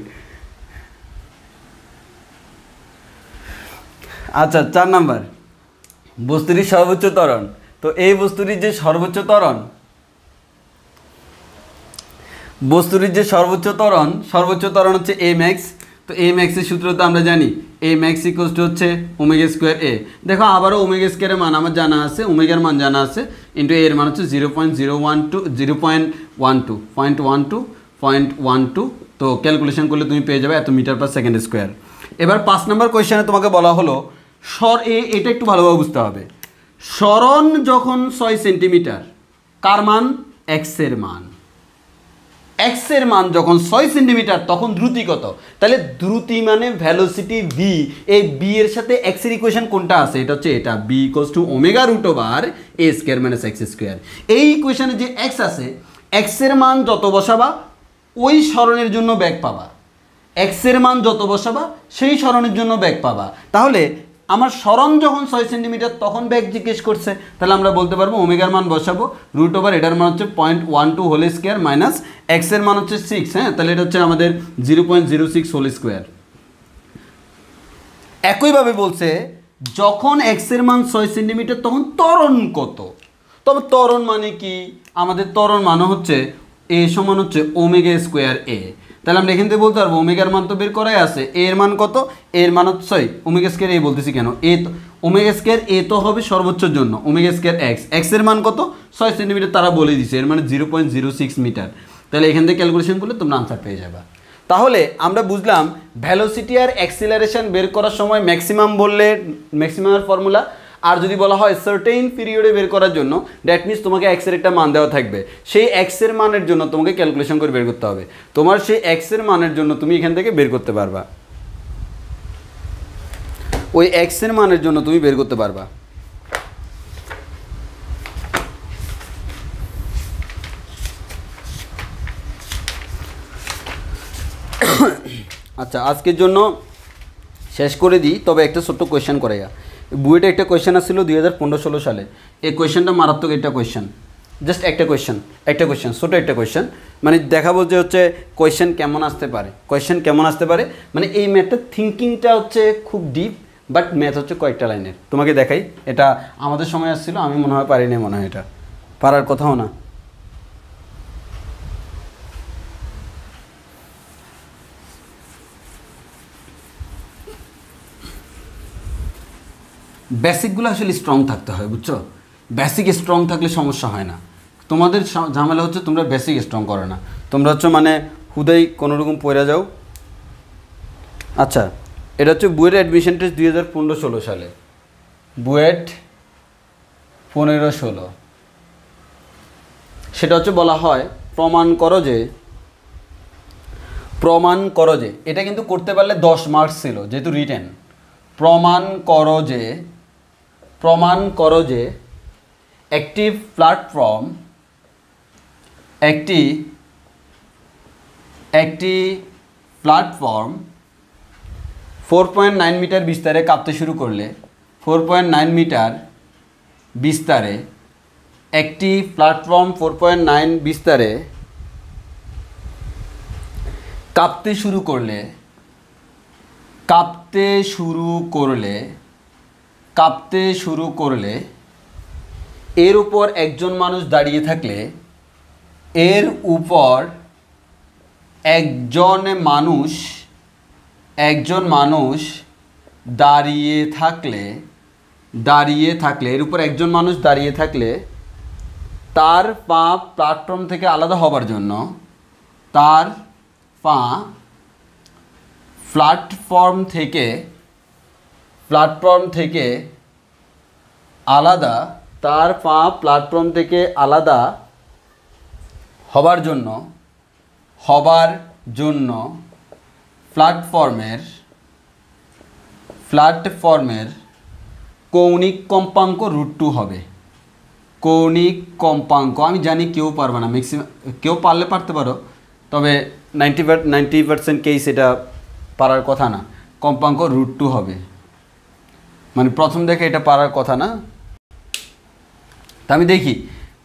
আচ্ছা 4 নাম্বার, বস্তুটির সর্বোচ্চ ত্বরণ। তো এই বস্তুটির যে সর্বোচ্চ ত্বরণ, সর্বোচ্চ ত্বরণ হচ্ছে এ ম্যাক্স। তো এ ম্যাক্সের সূত্র তো আমরা জানি, এ ম্যাক্স ইকুয়ালস টু হচ্ছে ওমেগা স্কোয়ার এ। দেখো আবারও ওমেগা স্কোয়ারের মান আমার জানা আছে, ওমেগার মান জানা আছে, ইন্টু এর মান হচ্ছে 0.12, তো ক্যালকুলেশন করলে তুমি পেয়ে যাবে এত মিটার পার সেকেন্ড স্কোয়ার। এবার 5 নম্বর কোয়েশ্চেনে তোমাকে বলা হলো এটা একটু ভালোভাবে বুঝতে হবে, সরণ যখন 6 সেন্টিমিটার, কার মান? এক্সের মান। এক্সের মান যখন 6 সেন্টিমিটার তখন দ্রুতি কত? তাহলে দ্রুতি মানে ভ্যালোসিটি ভি, এই বি এর সাথে এক্সের ইকুয়েশন কোনটা আছে? এটা হচ্ছে এটা, v equals to omega root over a square minus x square. এই ইকুয়েশনে যে এক্স আছে, এক্সের মান যত বসাবা ওই সরণের জন্য বেগ পাবা, এক্সের মান যত বসাবা সেই সরণের জন্য বেগ পাবা। তাহলে আমার সরণ যখন 6 সেন্টিমিটার তখন বেগ জিজ্ঞেস করছে, তাহলে আমরা বলতে পারবো ওমেগার মান বসাবো রুট ওভার, এটার মান হচ্ছে 0.12 হোল স্কোয়ার মাইনাস এক্সের মান হচ্ছে 6, হ্যাঁ, তাহলে এটা হচ্ছে আমাদের 0.06 হোল স্কোয়ার। একইভাবে বলছে যখন এক্সের মান 6 সেন্টিমিটার তখন ত্বরণ কত? তবে ত্বরণ মানে কি? আমাদের ত্বরণ মানে হচ্ছে এ সমান হচ্ছে ওমেগা স্কোয়ার এ। তাহলে আমরা এখান থেকে বলতে পারবো ওমেগার মান তো বের করাই আছে, এর মান কত? এর মান হচ্ছে ওমেগা স্কোয়ার এ বলতেছি কেন, এ তো ওমেগা স্কোয়ার এ তো হবে সর্বোচ্চর জন্য, ওমেগা স্কোয়ার এক্সের মান কত? 6 সেন্টিমিটার, তারা বলে দিচ্ছে এর মানে 0.06 মিটার। তাহলে এখান থেকে ক্যালকুলেশন করলে তোমরা আনসার পেয়ে যাবা। তাহলে আমরা বুঝলাম ভেলোসিটি আর অ্যাক্সিলারেশন বের করার সময় ম্যাক্সিমাম বললে ম্যাক্সিমামের ফর্মুলা, আর যদি বলা হয় সার্টেইন পিরিয়ডে বের করার জন্য দ্যাট মিনস তোমাকে এক্সের একটা মান দেওয়া থাকবে, সেই এক্সের মানের জন্য তোমাকে ক্যালকুলেশন করে বের করতে হবে। তোমার সেই এক্সের মানের জন্য তুমি এখান থেকে বের করতে পারবা, ওই এক্সের মানের জন্য তুমি বের করতে পারবা। আচ্ছা, আজকের জন্য শেষ করে দিই, তবে একটা ছোট্ট কোয়েশ্চেন করে বুয়েটে একটা কোয়েশ্চেন আসছিল 2015-16 সালে। এই কোয়েশ্চেনটা মারাত্মক একটা কোয়েশ্চেন, জাস্ট একটা কোয়েশ্চেন ছোটো একটা কোয়েশ্চেন, মানে দেখাবো যে হচ্ছে কোয়েশ্চেন কেমন আসতে পারে, মানে এই ম্যাথটার থিঙ্কিংটা হচ্ছে খুব ডিপ, বাট ম্যাথ হচ্ছে কয়েকটা লাইনের। তোমাকে দেখাই, এটা আমাদের সময় আসছিল, আমি মনে হয় পারিনি, মনে হয় এটা পারার কথাও না। বেসিকগুলো আসলে স্ট্রং থাকতে হয়, বুঝছো? বেসিক স্ট্রং থাকলে সমস্যা হয় না। তোমাদের ঝামেলা হচ্ছে তোমরা বেসিক স্ট্রং করো না, তোমরা হচ্ছে মানে হুদাই কোনোরকম পড়ে যাও। আচ্ছা, এটা হচ্ছে বুয়েট অ্যাডমিশন টেস্ট 2015-16 সালে, বুয়েট 15-16। সেটা হচ্ছে বলা হয় প্রমাণ করো যে, এটা কিন্তু করতে পারলে 10 মার্কস ছিল যেহেতু রিটেন। প্রমাণ করো যে একটি প্ল্যাটফর্ম 4.9 মিটার বিস্তারে কাঁপতে শুরু করলে 4.9 মিটার বিস্তারে একটি প্ল্যাটফর্ম 4.9 বিস্তারে কাঁপতে শুরু করলে এর উপর একজন মানুষ দাঁড়িয়ে থাকলে তার পা প্ল্যাটফর্ম থেকে আলাদা হবার জন্য প্ল্যাটফর্ম থেকে আলাদা হবার জন্য প্ল্যাটফর্মের কৌণিক কম্পাঙ্ক √2 হবে। কৌণিক কম্পাঙ্ক আমি জানি কেউ পারবে না, ম্যাক্সিমাম কেউ পারলে পারতে পারো, তবে 90% কেস এটা পারার কথা না। কম্পাঙ্ক √2 হবে, মানে প্রথম দেখে এটা পারার কথা না। তা আমি দেখি,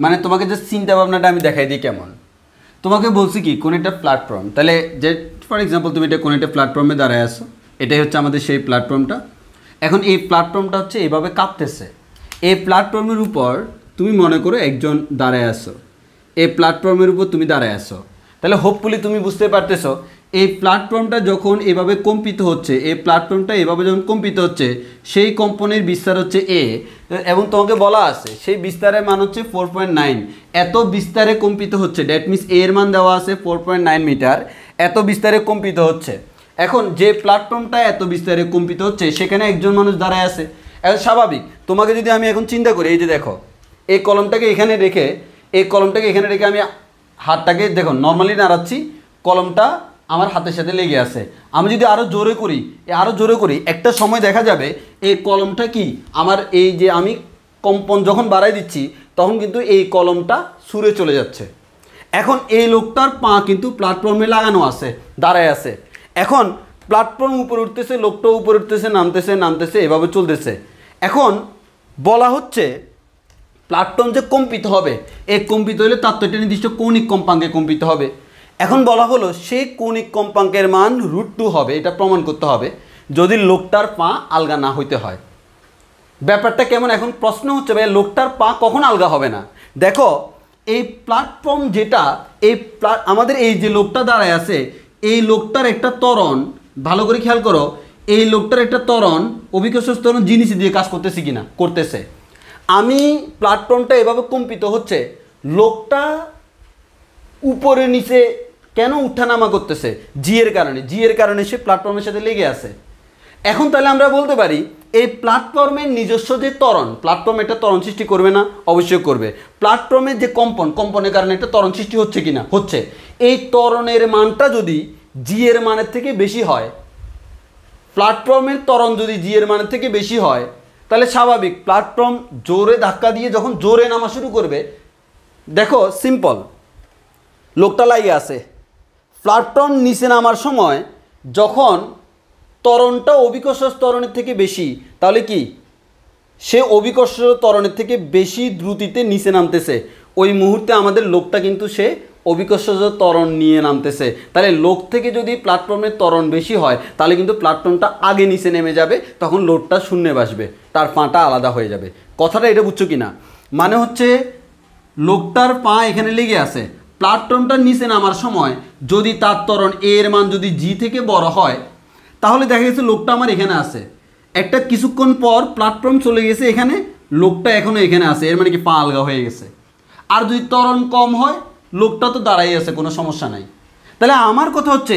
মানে তোমাকে জাস্ট চিন্তা ভাবনাটা আমি দেখাই দিই কেমন। তোমাকে বলছি কি কোন একটা প্ল্যাটফর্ম, তাহলে যে ফর এক্সাম্পল তুমি এটা কোন একটা প্ল্যাটফর্মে দাঁড়ায় আসো, এটাই হচ্ছে আমাদের সেই প্ল্যাটফর্মটা। এখন এই প্ল্যাটফর্মটা হচ্ছে এইভাবে কাঁপতেছে, এই প্ল্যাটফর্মের উপর তুমি মনে করো একজন দাঁড়ায় আসো, এই প্ল্যাটফর্মের উপর তুমি দাঁড়ায় আসো, তাহলে হোপফুলি তুমি বুঝতে পারতেছো এই প্ল্যাটফর্মটা যখন এভাবে কম্পিত হচ্ছে, সেই কম্পনের বিস্তার হচ্ছে এ, এবং তোমাকে বলা আছে সেই বিস্তারের মান হচ্ছে 4.9। এত বিস্তারে কম্পিত হচ্ছে, দ্যাট মিনস এর মান দেওয়া আছে 4.9 মিটার, এত বিস্তারে কম্পিত হচ্ছে। এখন যে প্ল্যাটফর্মটা এত বিস্তারে কম্পিত হচ্ছে সেখানে একজন মানুষ দাঁড়ায় আছে, এখন স্বাভাবিক। তোমাকে যদি আমি এখন চিন্তা করি, এই যে দেখো এই কলমটাকে এখানে রেখে আমি হাতটাকে দেখো নর্মালি নাড়াচ্ছি, কলমটা আমার হাতের সাথে লেগে আছে। আমি যদি আরও জোরে করি একটা সময় দেখা যাবে এই কলমটা কি আমার, এই যে আমি কম্পন যখন বাড়াই দিচ্ছি তখন কিন্তু এই কলমটা ছুঁড়ে চলে যাচ্ছে। এখন এই লোকটার পা কিন্তু প্ল্যাটফর্মে লাগানো আছে, দাঁড়ায় আছে। এখন প্ল্যাটফর্ম উপরে উঠতেছে, লোকটাও উপরে উঠতেছে, নামতেছে, এভাবে চলতেছে। এখন বলা হচ্ছে প্ল্যাটফর্ম যে কম্পিত হবে, এই কম্পিত হলে তার তো একটা নির্দিষ্ট কৌণিক কম্পাঙ্কে কম্পিত হবে। এখন বলা হলো সেই কৌণিক কম্পাঙ্কের মান √2 হবে, এটা প্রমাণ করতে হবে যদি লোকটার পা আলগা না হইতে হয়। ব্যাপারটা কেমন? এখন প্রশ্ন হচ্ছে ভাই লোকটার পা কখন আলগা হবে না? দেখো এই প্ল্যাটফর্ম যেটা, আমাদের এই যে লোকটা দাঁড়ায় আছে, এই লোকটার একটা ত্বরণ, ভালো করে খেয়াল করো, এই লোকটার একটা ত্বরণ অভিকর্ষ ত্বরণ জিনিস দিয়ে কাজ করতেছে কিনা, করতেছে। আমি প্ল্যাটফর্মটা এভাবে কম্পিত হচ্ছে, লোকটা উপরে নিচে কেন উঠানামা করতেছে? জি এর কারণে সে প্ল্যাটফর্মের সাথে লেগে আছে। এখন তাহলে আমরা বলতে পারি এই প্ল্যাটফর্মের নিজস্ব যে ত্বরণ, প্ল্যাটফর্ম একটা ত্বরণ সৃষ্টি করবে না? অবশ্যই করবে। প্ল্যাটফর্মের যে কম্পনের কারণে একটা ত্বরণ সৃষ্টি হচ্ছে কিনা? হচ্ছে। এই ত্বরণের মানটা যদি জি এর মানের থেকে বেশি হয়, প্ল্যাটফর্মের ত্বরণ যদি জি এর মানের থেকে বেশি হয়, তাহলে স্বাভাবিক প্ল্যাটফর্ম জোরে ধাক্কা দিয়ে যখন জোরে নামা শুরু করবে, দেখো সিম্পল, লোকটা লাগিয়ে আছে, প্ল্যাটফর্ম নিচে নামার সময় যখন ত্বরণটা অভিকর্ষ ত্বরণের থেকে বেশি, তাহলে কি সে অভিকর্ষ ত্বরণের থেকে বেশি দ্রুতিতে নিচে নামতেছে। ওই মুহূর্তে আমাদের লোকটা কিন্তু সে অভিকর্ষ ত্বরণ নিয়ে নামতেছে। তাহলে লোক থেকে যদি প্ল্যাটফর্মের ত্বরণ বেশি হয়, তাহলে কিন্তু প্ল্যাটফর্মটা আগে নিচে নেমে যাবে, তখন লোডটা শূন্যে বাসবে, তার পাটা আলাদা হয়ে যাবে। কথাটা এটা বুঝছো কি না? মানে হচ্ছে লোকটার পা এখানে লেগে আছে, প্ল্যাটফর্মটার নিচে নামার সময় যদি তার ত্বরণ এর মান যদি জি থেকে বড় হয়, তাহলে দেখা গেছে লোকটা আমার এখানে আছে, একটা কিছুক্ষণ পর প্ল্যাটফর্ম চলে গেছে এখানে, লোকটা এখনও এখানে আছে, এর মানে কি পা আলগা হয়ে গেছে। আর যদি ত্বরণ কম হয়, লোকটা তো দাঁড়াই আছে, কোনো সমস্যা নাই। তাহলে আমার কথা হচ্ছে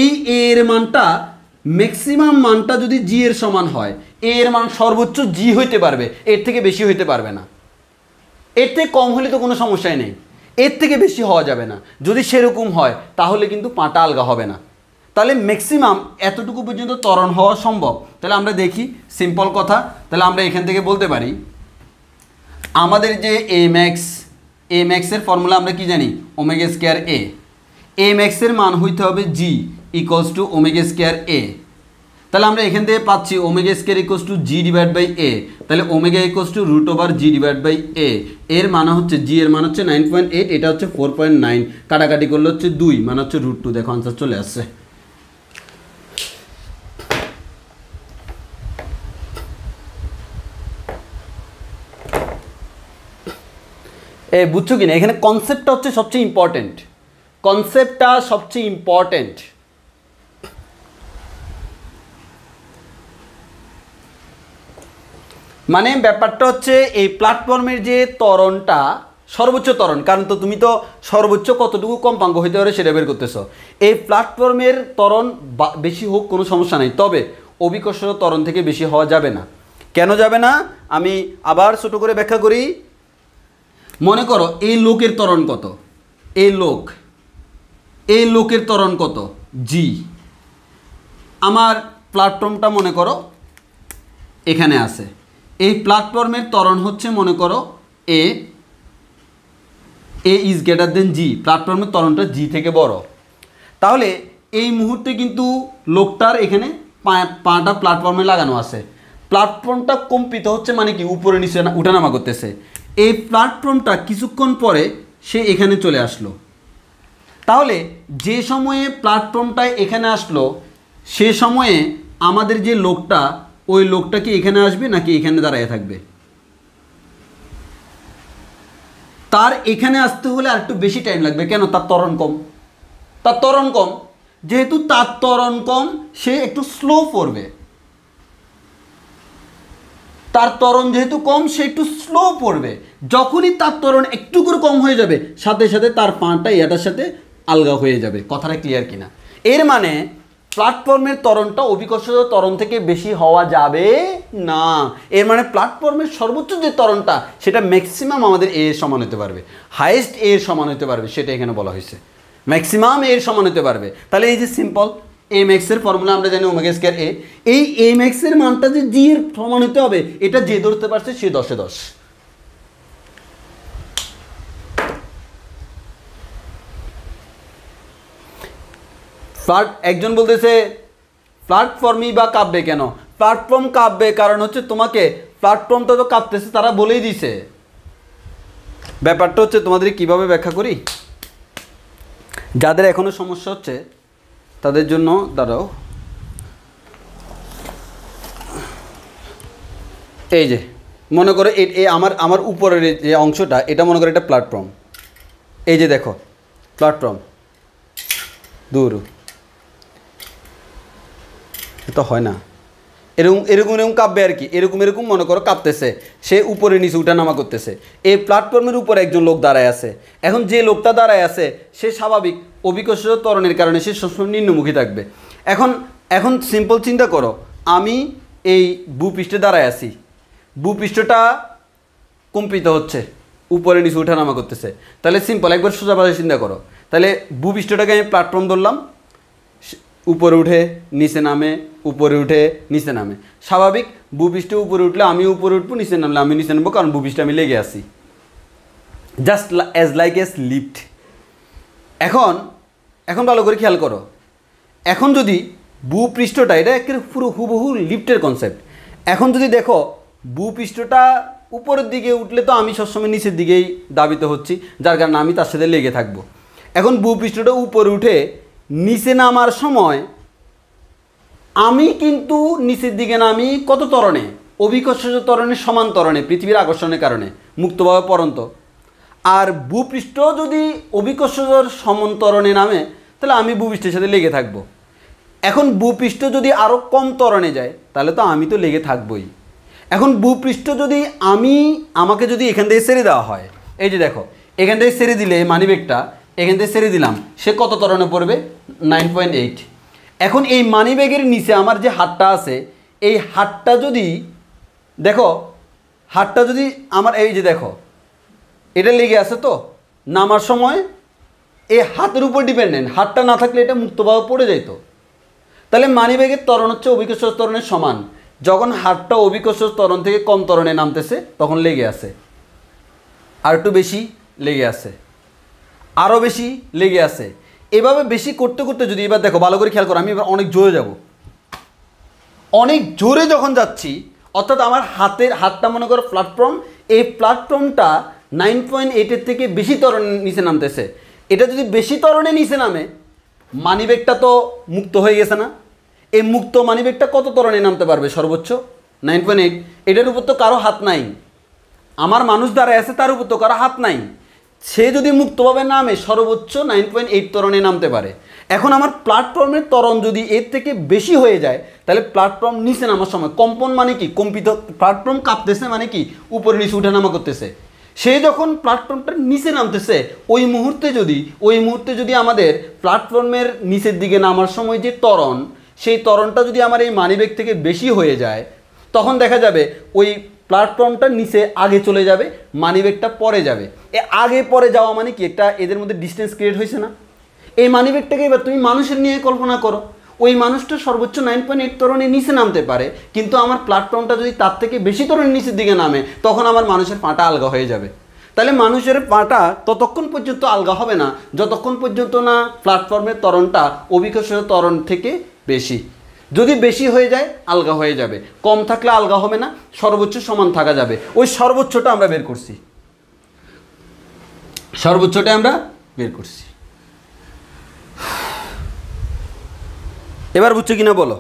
এই এর মানটা, ম্যাক্সিমাম মানটা যদি জি এর সমান হয়, এর মান সর্বোচ্চ জি হইতে পারবে, এর থেকে বেশি হইতে পারবে না। এর থেকে কম হলে তো কোনো সমস্যাই নেই, এর থেকে বেশি হওয়া যাবে না। যদি সেরকম হয় তাহলে কিন্তু পাটা আলগা হবে না। তাহলে ম্যাক্সিমাম এতটুকু পর্যন্ত ত্বরণ হওয়া সম্ভব। তাহলে আমরা দেখি সিম্পল কথা, তাহলে আমরা এখান থেকে বলতে পারি আমাদের যে এ ম্যাক্সের ফর্মুলা আমরা কি জানি? ওমেগা স্কোয়ার এ ম্যাক্সের মান হইতে হবে g equals to omega square a. তাহলে আমরা এখান থেকে পাচ্ছি omega square equals to g divide by a. তাহলে omega equals to root over g divide by a. এর মান হচ্ছে জি এর মান হচ্ছে 9.8, এটা হচ্ছে 4.9, কাটাকাটি করলে হচ্ছে 2, মানে হচ্ছে √2। দেখো আনসার চলে আসছে। বুঝছো কিনা? এখানে কনসেপ্টটা হচ্ছে সবচেয়ে ইম্পর্টেন্ট, মানে ব্যাপারটা হচ্ছে এই প্ল্যাটফর্মের যে ত্বরণটা, সর্বোচ্চ ত্বরণ, কারণ তো তুমি তো সর্বোচ্চ কতটুকু কম্পাঙ্ক হইতে পারে সেটা বের করতেছো। এই প্ল্যাটফর্মের ত্বরণ বেশি হোক কোনো সমস্যা নেই, তবে অভিকর্ষ ত্বরণ থেকে বেশি হওয়া যাবে না। কেন যাবে না? আমি আবার ছোট করে ব্যাখ্যা করি। মনে করো এই লোকের ত্বরণ কত? এই লোকের ত্বরণ কত? জি। আমার প্ল্যাটফর্মটা মনে করো এখানে আছে, এই প্ল্যাটফর্মের ত্বরণ হচ্ছে মনে করো এ ইজ গ্রেটার দেন জি, প্ল্যাটফর্মের ত্বরণটা জি থেকে বড়। তাহলে এই মুহূর্তে কিন্তু লোকটার এখানে পাটা প্ল্যাটফর্মে লাগানো আছে, প্ল্যাটফর্মটা কম্পিত হচ্ছে, মানে কি উপরে নিচে উঠানামা করতেছে। এই প্ল্যাটফর্মটা কিছুক্ষণ পরে সে এখানে চলে আসলো। তাহলে যে সময়ে প্ল্যাটফর্মটা এখানে আসলো, সে সময়ে আমাদের যে লোকটা, ওই লোকটা কি এখানে আসবে নাকি এখানে দাঁড়িয়ে থাকবে? তার এখানে আসতে হলে আর একটু বেশি টাইম লাগবে। কেন? তার ত্বরণ কম, যেহেতু তার ত্বরণ কম, সে একটু স্লো পড়বে। তার ত্বরণ যেহেতু কম, সে একটু স্লো পড়বে। যখনই তার ত্বরণ একটু করে কম হয়ে যাবে, সাথে সাথে তার পাটা এটার সাথে আলগা হয়ে যাবে। কথাটা ক্লিয়ার কিনা? এর মানে প্ল্যাটফর্মের ত্বরণটা অভিকর্ষ ত্বরণ থেকে বেশি হওয়া যাবে না। এর মানে প্ল্যাটফর্মের সর্বোচ্চ যে ত্বরণটা, সেটা ম্যাক্সিমাম আমাদের এর সমান হতে পারবে, হাইয়েস্ট এর সমান হতে পারবে, সেটা এখানে বলা হয়েছে। ম্যাক্সিমাম এর সমান হতে পারবে। তাহলে এই যে সিম্পল এ ম্যাক্সের ফর্মুলা আমরা জানি ওমেগা স্কয়ার এ, এই এ ম্যাক্সের মানটা যে জি এর সমান হতে হবে, এটা যে ধরতে পারছে সে 10-এ 10। একজন বলতেছে প্ল্যাটফর্মই বা কাঁপবে কেন? প্ল্যাটফর্ম কাঁপবে কারণ হচ্ছে তোমাকে প্ল্যাটফর্মটা তো কাঁপতেছে, তারা বলেই দিছে। ব্যাপারটা হচ্ছে তোমাদের কিভাবে ব্যাখ্যা করি, যাদের এখনো সমস্যা হচ্ছে তাদের জন্য দাঁড়াও। এই যে মনে করো আমার উপরের যে অংশটা, এটা মনে করো এটা প্ল্যাটফর্ম। এই যে দেখো প্ল্যাটফর্ম, দূর তো হয় না, এরকম কাঁপবে আর কি। এরকম মনে করো কাঁপতেছে, সে উপরে নিচে উঠানামা করতেছে। এই প্ল্যাটফর্মের উপরে একজন লোক দাঁড়ায় আছে। এখন যে লোকটা দাঁড়ায় আছে, সে স্বাভাবিক অভিকর্ষজ ত্বরণের কারণে সে সবসময় নিম্নমুখী থাকবে। এখন সিম্পল চিন্তা করো, আমি এই ভূপৃষ্ঠে দাঁড়ায় আছি, ভূপৃষ্ঠটা কম্পিত হচ্ছে, উপরে নিচে ওঠানামা করতেছে। তাহলে সিম্পল একবার সোজাভাবে চিন্তা করো, তাহলে ভূপৃষ্ঠটাকে আমি প্ল্যাটফর্ম ধরলাম, উপরে উঠে নিচে নামে, উপরে উঠে নিচে নামে। স্বাভাবিক, ভূপৃষ্ঠে উপরে উঠলে আমি উপরে উঠবো, নিচে নামলে আমি নিচে নামবো, কারণ ভূপৃষ্ঠে আমি লেগে আছি, just as like S lift. এখন ভালো করে খেয়াল করো, এখন যদি ভূপৃষ্ঠটা, এটা একেবারে পুরো হুবহু লিফটের কনসেপ্ট। এখন যদি দেখো ভূপৃষ্ঠটা উপরের দিকে উঠলে তো আমি সবসময় নিচের দিকেই দাবিত হচ্ছি, যার কারণে আমি তার সাথে লেগে থাকবো। এখন ভূপৃষ্ঠটা উপরে উঠে নিচে নামার সময় আমি কিন্তু নিচের দিকে নামি কত ত্বরণে? অভিকর্ষজ ত্বরণের সমান ত্বরণে, পৃথিবীর আকর্ষণের কারণে মুক্তভাবে পড়ন্ত। আর ভূপৃষ্ঠ যদি অভিকর্ষজর সমান ত্বরণে নামে, তাহলে আমি ভূপৃষ্ঠের সাথে লেগে থাকবো। এখন ভূপৃষ্ঠ যদি আরও কম ত্বরণে যায়, তাহলে তো আমি তো লেগে থাকবই। এখন ভূপৃষ্ঠ যদি আমাকে যদি এখান থেকে ছেড়ে দেওয়া হয়, এই যে দেখো এখান থেকে ছেড়ে দিলে মানিব্যাগটা এখান থেকে ছেড়ে দিলাম, সে কত ত্বরণে পড়বে? 9.8। এখন এই মানিব্যাগের নিচে আমার যে হাতটা আছে, এই হাতটা যদি দেখো, হাতটা যদি আমার এই যে দেখো এটা লেগে আছে, তো নামার সময় এই হাতের উপর ডিপেন্ডেন্ট, হাতটা না থাকলে এটা মুক্তভাবে পড়ে যেত। তাহলে মানিব্যাগের ত্বরণ হচ্ছে অভিকর্ষজ ত্বরণের সমান। যখন হাতটা অভিকর্ষজ ত্বরণ থেকে কম ত্বরণে নামতেছে, তখন লেগে আছে, আর একটু বেশি লেগে আছে, আরও বেশি লেগে আছে। এভাবে বেশি করতে করতে যদি এবার দেখো ভালো করে খেয়াল করো, আমি এবার অনেক জোরে যাব, অনেক জোরে যখন যাচ্ছি, অর্থাৎ আমার হাতটা মনে করো প্ল্যাটফর্ম, এই প্ল্যাটফর্মটা 9.8-এর থেকে বেশি ত্বরণে নিচে নামতেছে। এটা যদি বেশি ত্বরণে নিচে নামে, মানিব্যাগটা তো মুক্ত হয়ে গেছে না? এই মুক্ত মানিব্যাগটা কত ত্বরণে নামতে পারবে? সর্বোচ্চ 9.8। এটার উপর তো কারো হাত নাই, আমার মানুষ দাঁড়ায় আছে, তার উপর তো কারো হাত নাই। সে যদি মুক্তভাবে নামে সর্বোচ্চ 9.8 ত্বরণে নামতে পারে। এখন আমার প্ল্যাটফর্মের ত্বরণ যদি এর থেকে বেশি হয়ে যায়, তাহলে প্ল্যাটফর্ম নিচে নামার সময় কম্পন মানে কি? কম্পিত, প্ল্যাটফর্ম কাঁপতেছে মানে কি? উপরে নিচে উঠানামা করতেছে। সে যখন প্ল্যাটফর্মটা নিচে নামতেছে, ওই মুহূর্তে যদি আমাদের প্ল্যাটফর্মের নিচের দিকে নামার সময় যে ত্বরণ, সেই ত্বরণটা যদি আমার এই মানিব্যাগ থেকে বেশি হয়ে যায়, তখন দেখা যাবে ওই প্ল্যাটফর্মটা নিচে আগে চলে যাবে, মানিব্যাগটা পরে যাবে। এ আগে পরে যাওয়া মানে কি? একটা এদের মধ্যে ডিস্টেন্স ক্রিয়েট হয়েছে না? এই মানিব্যাগটাকে এবার তুমি মানুষের নিয়ে কল্পনা করো, ওই মানুষটা সর্বোচ্চ 9.8 ত্বরণে নিচে নামতে পারে, কিন্তু আমার প্ল্যাটফর্মটা যদি তার থেকে বেশি ত্বরণের নিচের দিকে নামে, তখন আমার মানুষের পাটা আলগা হয়ে যাবে। তাহলে মানুষের পাটা ততক্ষণ পর্যন্ত আলগা হবে না যতক্ষণ পর্যন্ত না প্ল্যাটফর্মের ত্বরণটা অভিকর্ষজ ত্বরণ থেকে বেশি। যদি বেশি হয়ে যায় আলগা হয়ে যাবে, কম থাকলে আলগা হবে না, সর্বোচ্চ সমান থাকা যাবে। ওই সর্বোচ্চটা আমরা বের করছি, সর্বোচ্চটা আমরা বের করছি। এবার বুঝছো কিনা বলো?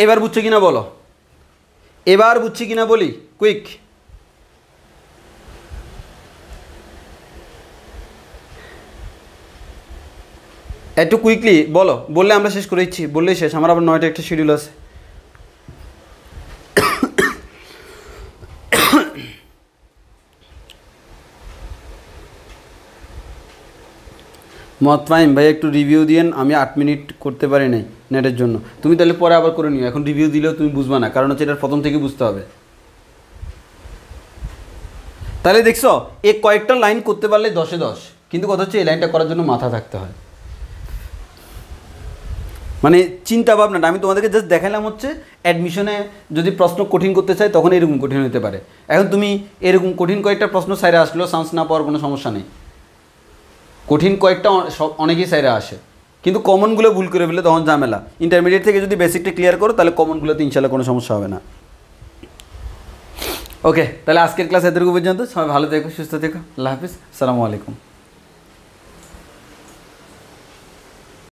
এবার বুঝছো কিনা বলো? এবার বুঝছি কিনা বলি, কুইক। একটু কুইকলি বলো, বললে আমরা শেষ করে দিচ্ছি, বললেই শেষ। আমার আবার 9টা একটা শিডিউল আছে। মতফাইম ভাই একটু রিভিউ দিয়েন, আমি 8 মিনিট করতে পারি নাই নেটের জন্য। তুমি তাহলে পরে আবার করে নিও, এখন রিভিউ দিলেও তুমি বুঝবা না, কারণ হচ্ছে এটা প্রথম থেকে বুঝতে হবে। তাহলে দেখছো এ কয়েকটা লাইন করতে পারলে 10-এ 10, কিন্তু কথা হচ্ছে এই লাইনটা করার জন্য মাথা থাকতে হয়, মানে চিন্তা ভাবনাটা। আমি তোমাদেরকে জাস্ট দেখালাম হচ্ছে অ্যাডমিশনে যদি প্রশ্ন কঠিন করতে চাই তখন এরকম কঠিন হতে পারে। এখন তুমি এরকম কঠিন কয়েকটা প্রশ্ন সাইডে আসলেও চান্স না পাওয়ার কোনো সমস্যা নেই, কঠিন কয়েকটা অনেকেই সাইডে আসে, কিন্তু কমনগুলো ভুল করে ফেলে তখন ঝামেলা। ইন্টারমিডিয়েট থেকে যদি বেসিকটা ক্লিয়ার করো, তাহলে কমনগুলোতে ইনশাল্লাহ কোনো সমস্যা হবে না। ওকে, তাহলে আজকের ক্লাস এতটুকু পর্যন্ত। সবাই ভালো থেকো, সুস্থ থেকো, আল্লাহ হাফিজ, আসসালামু আলাইকুম।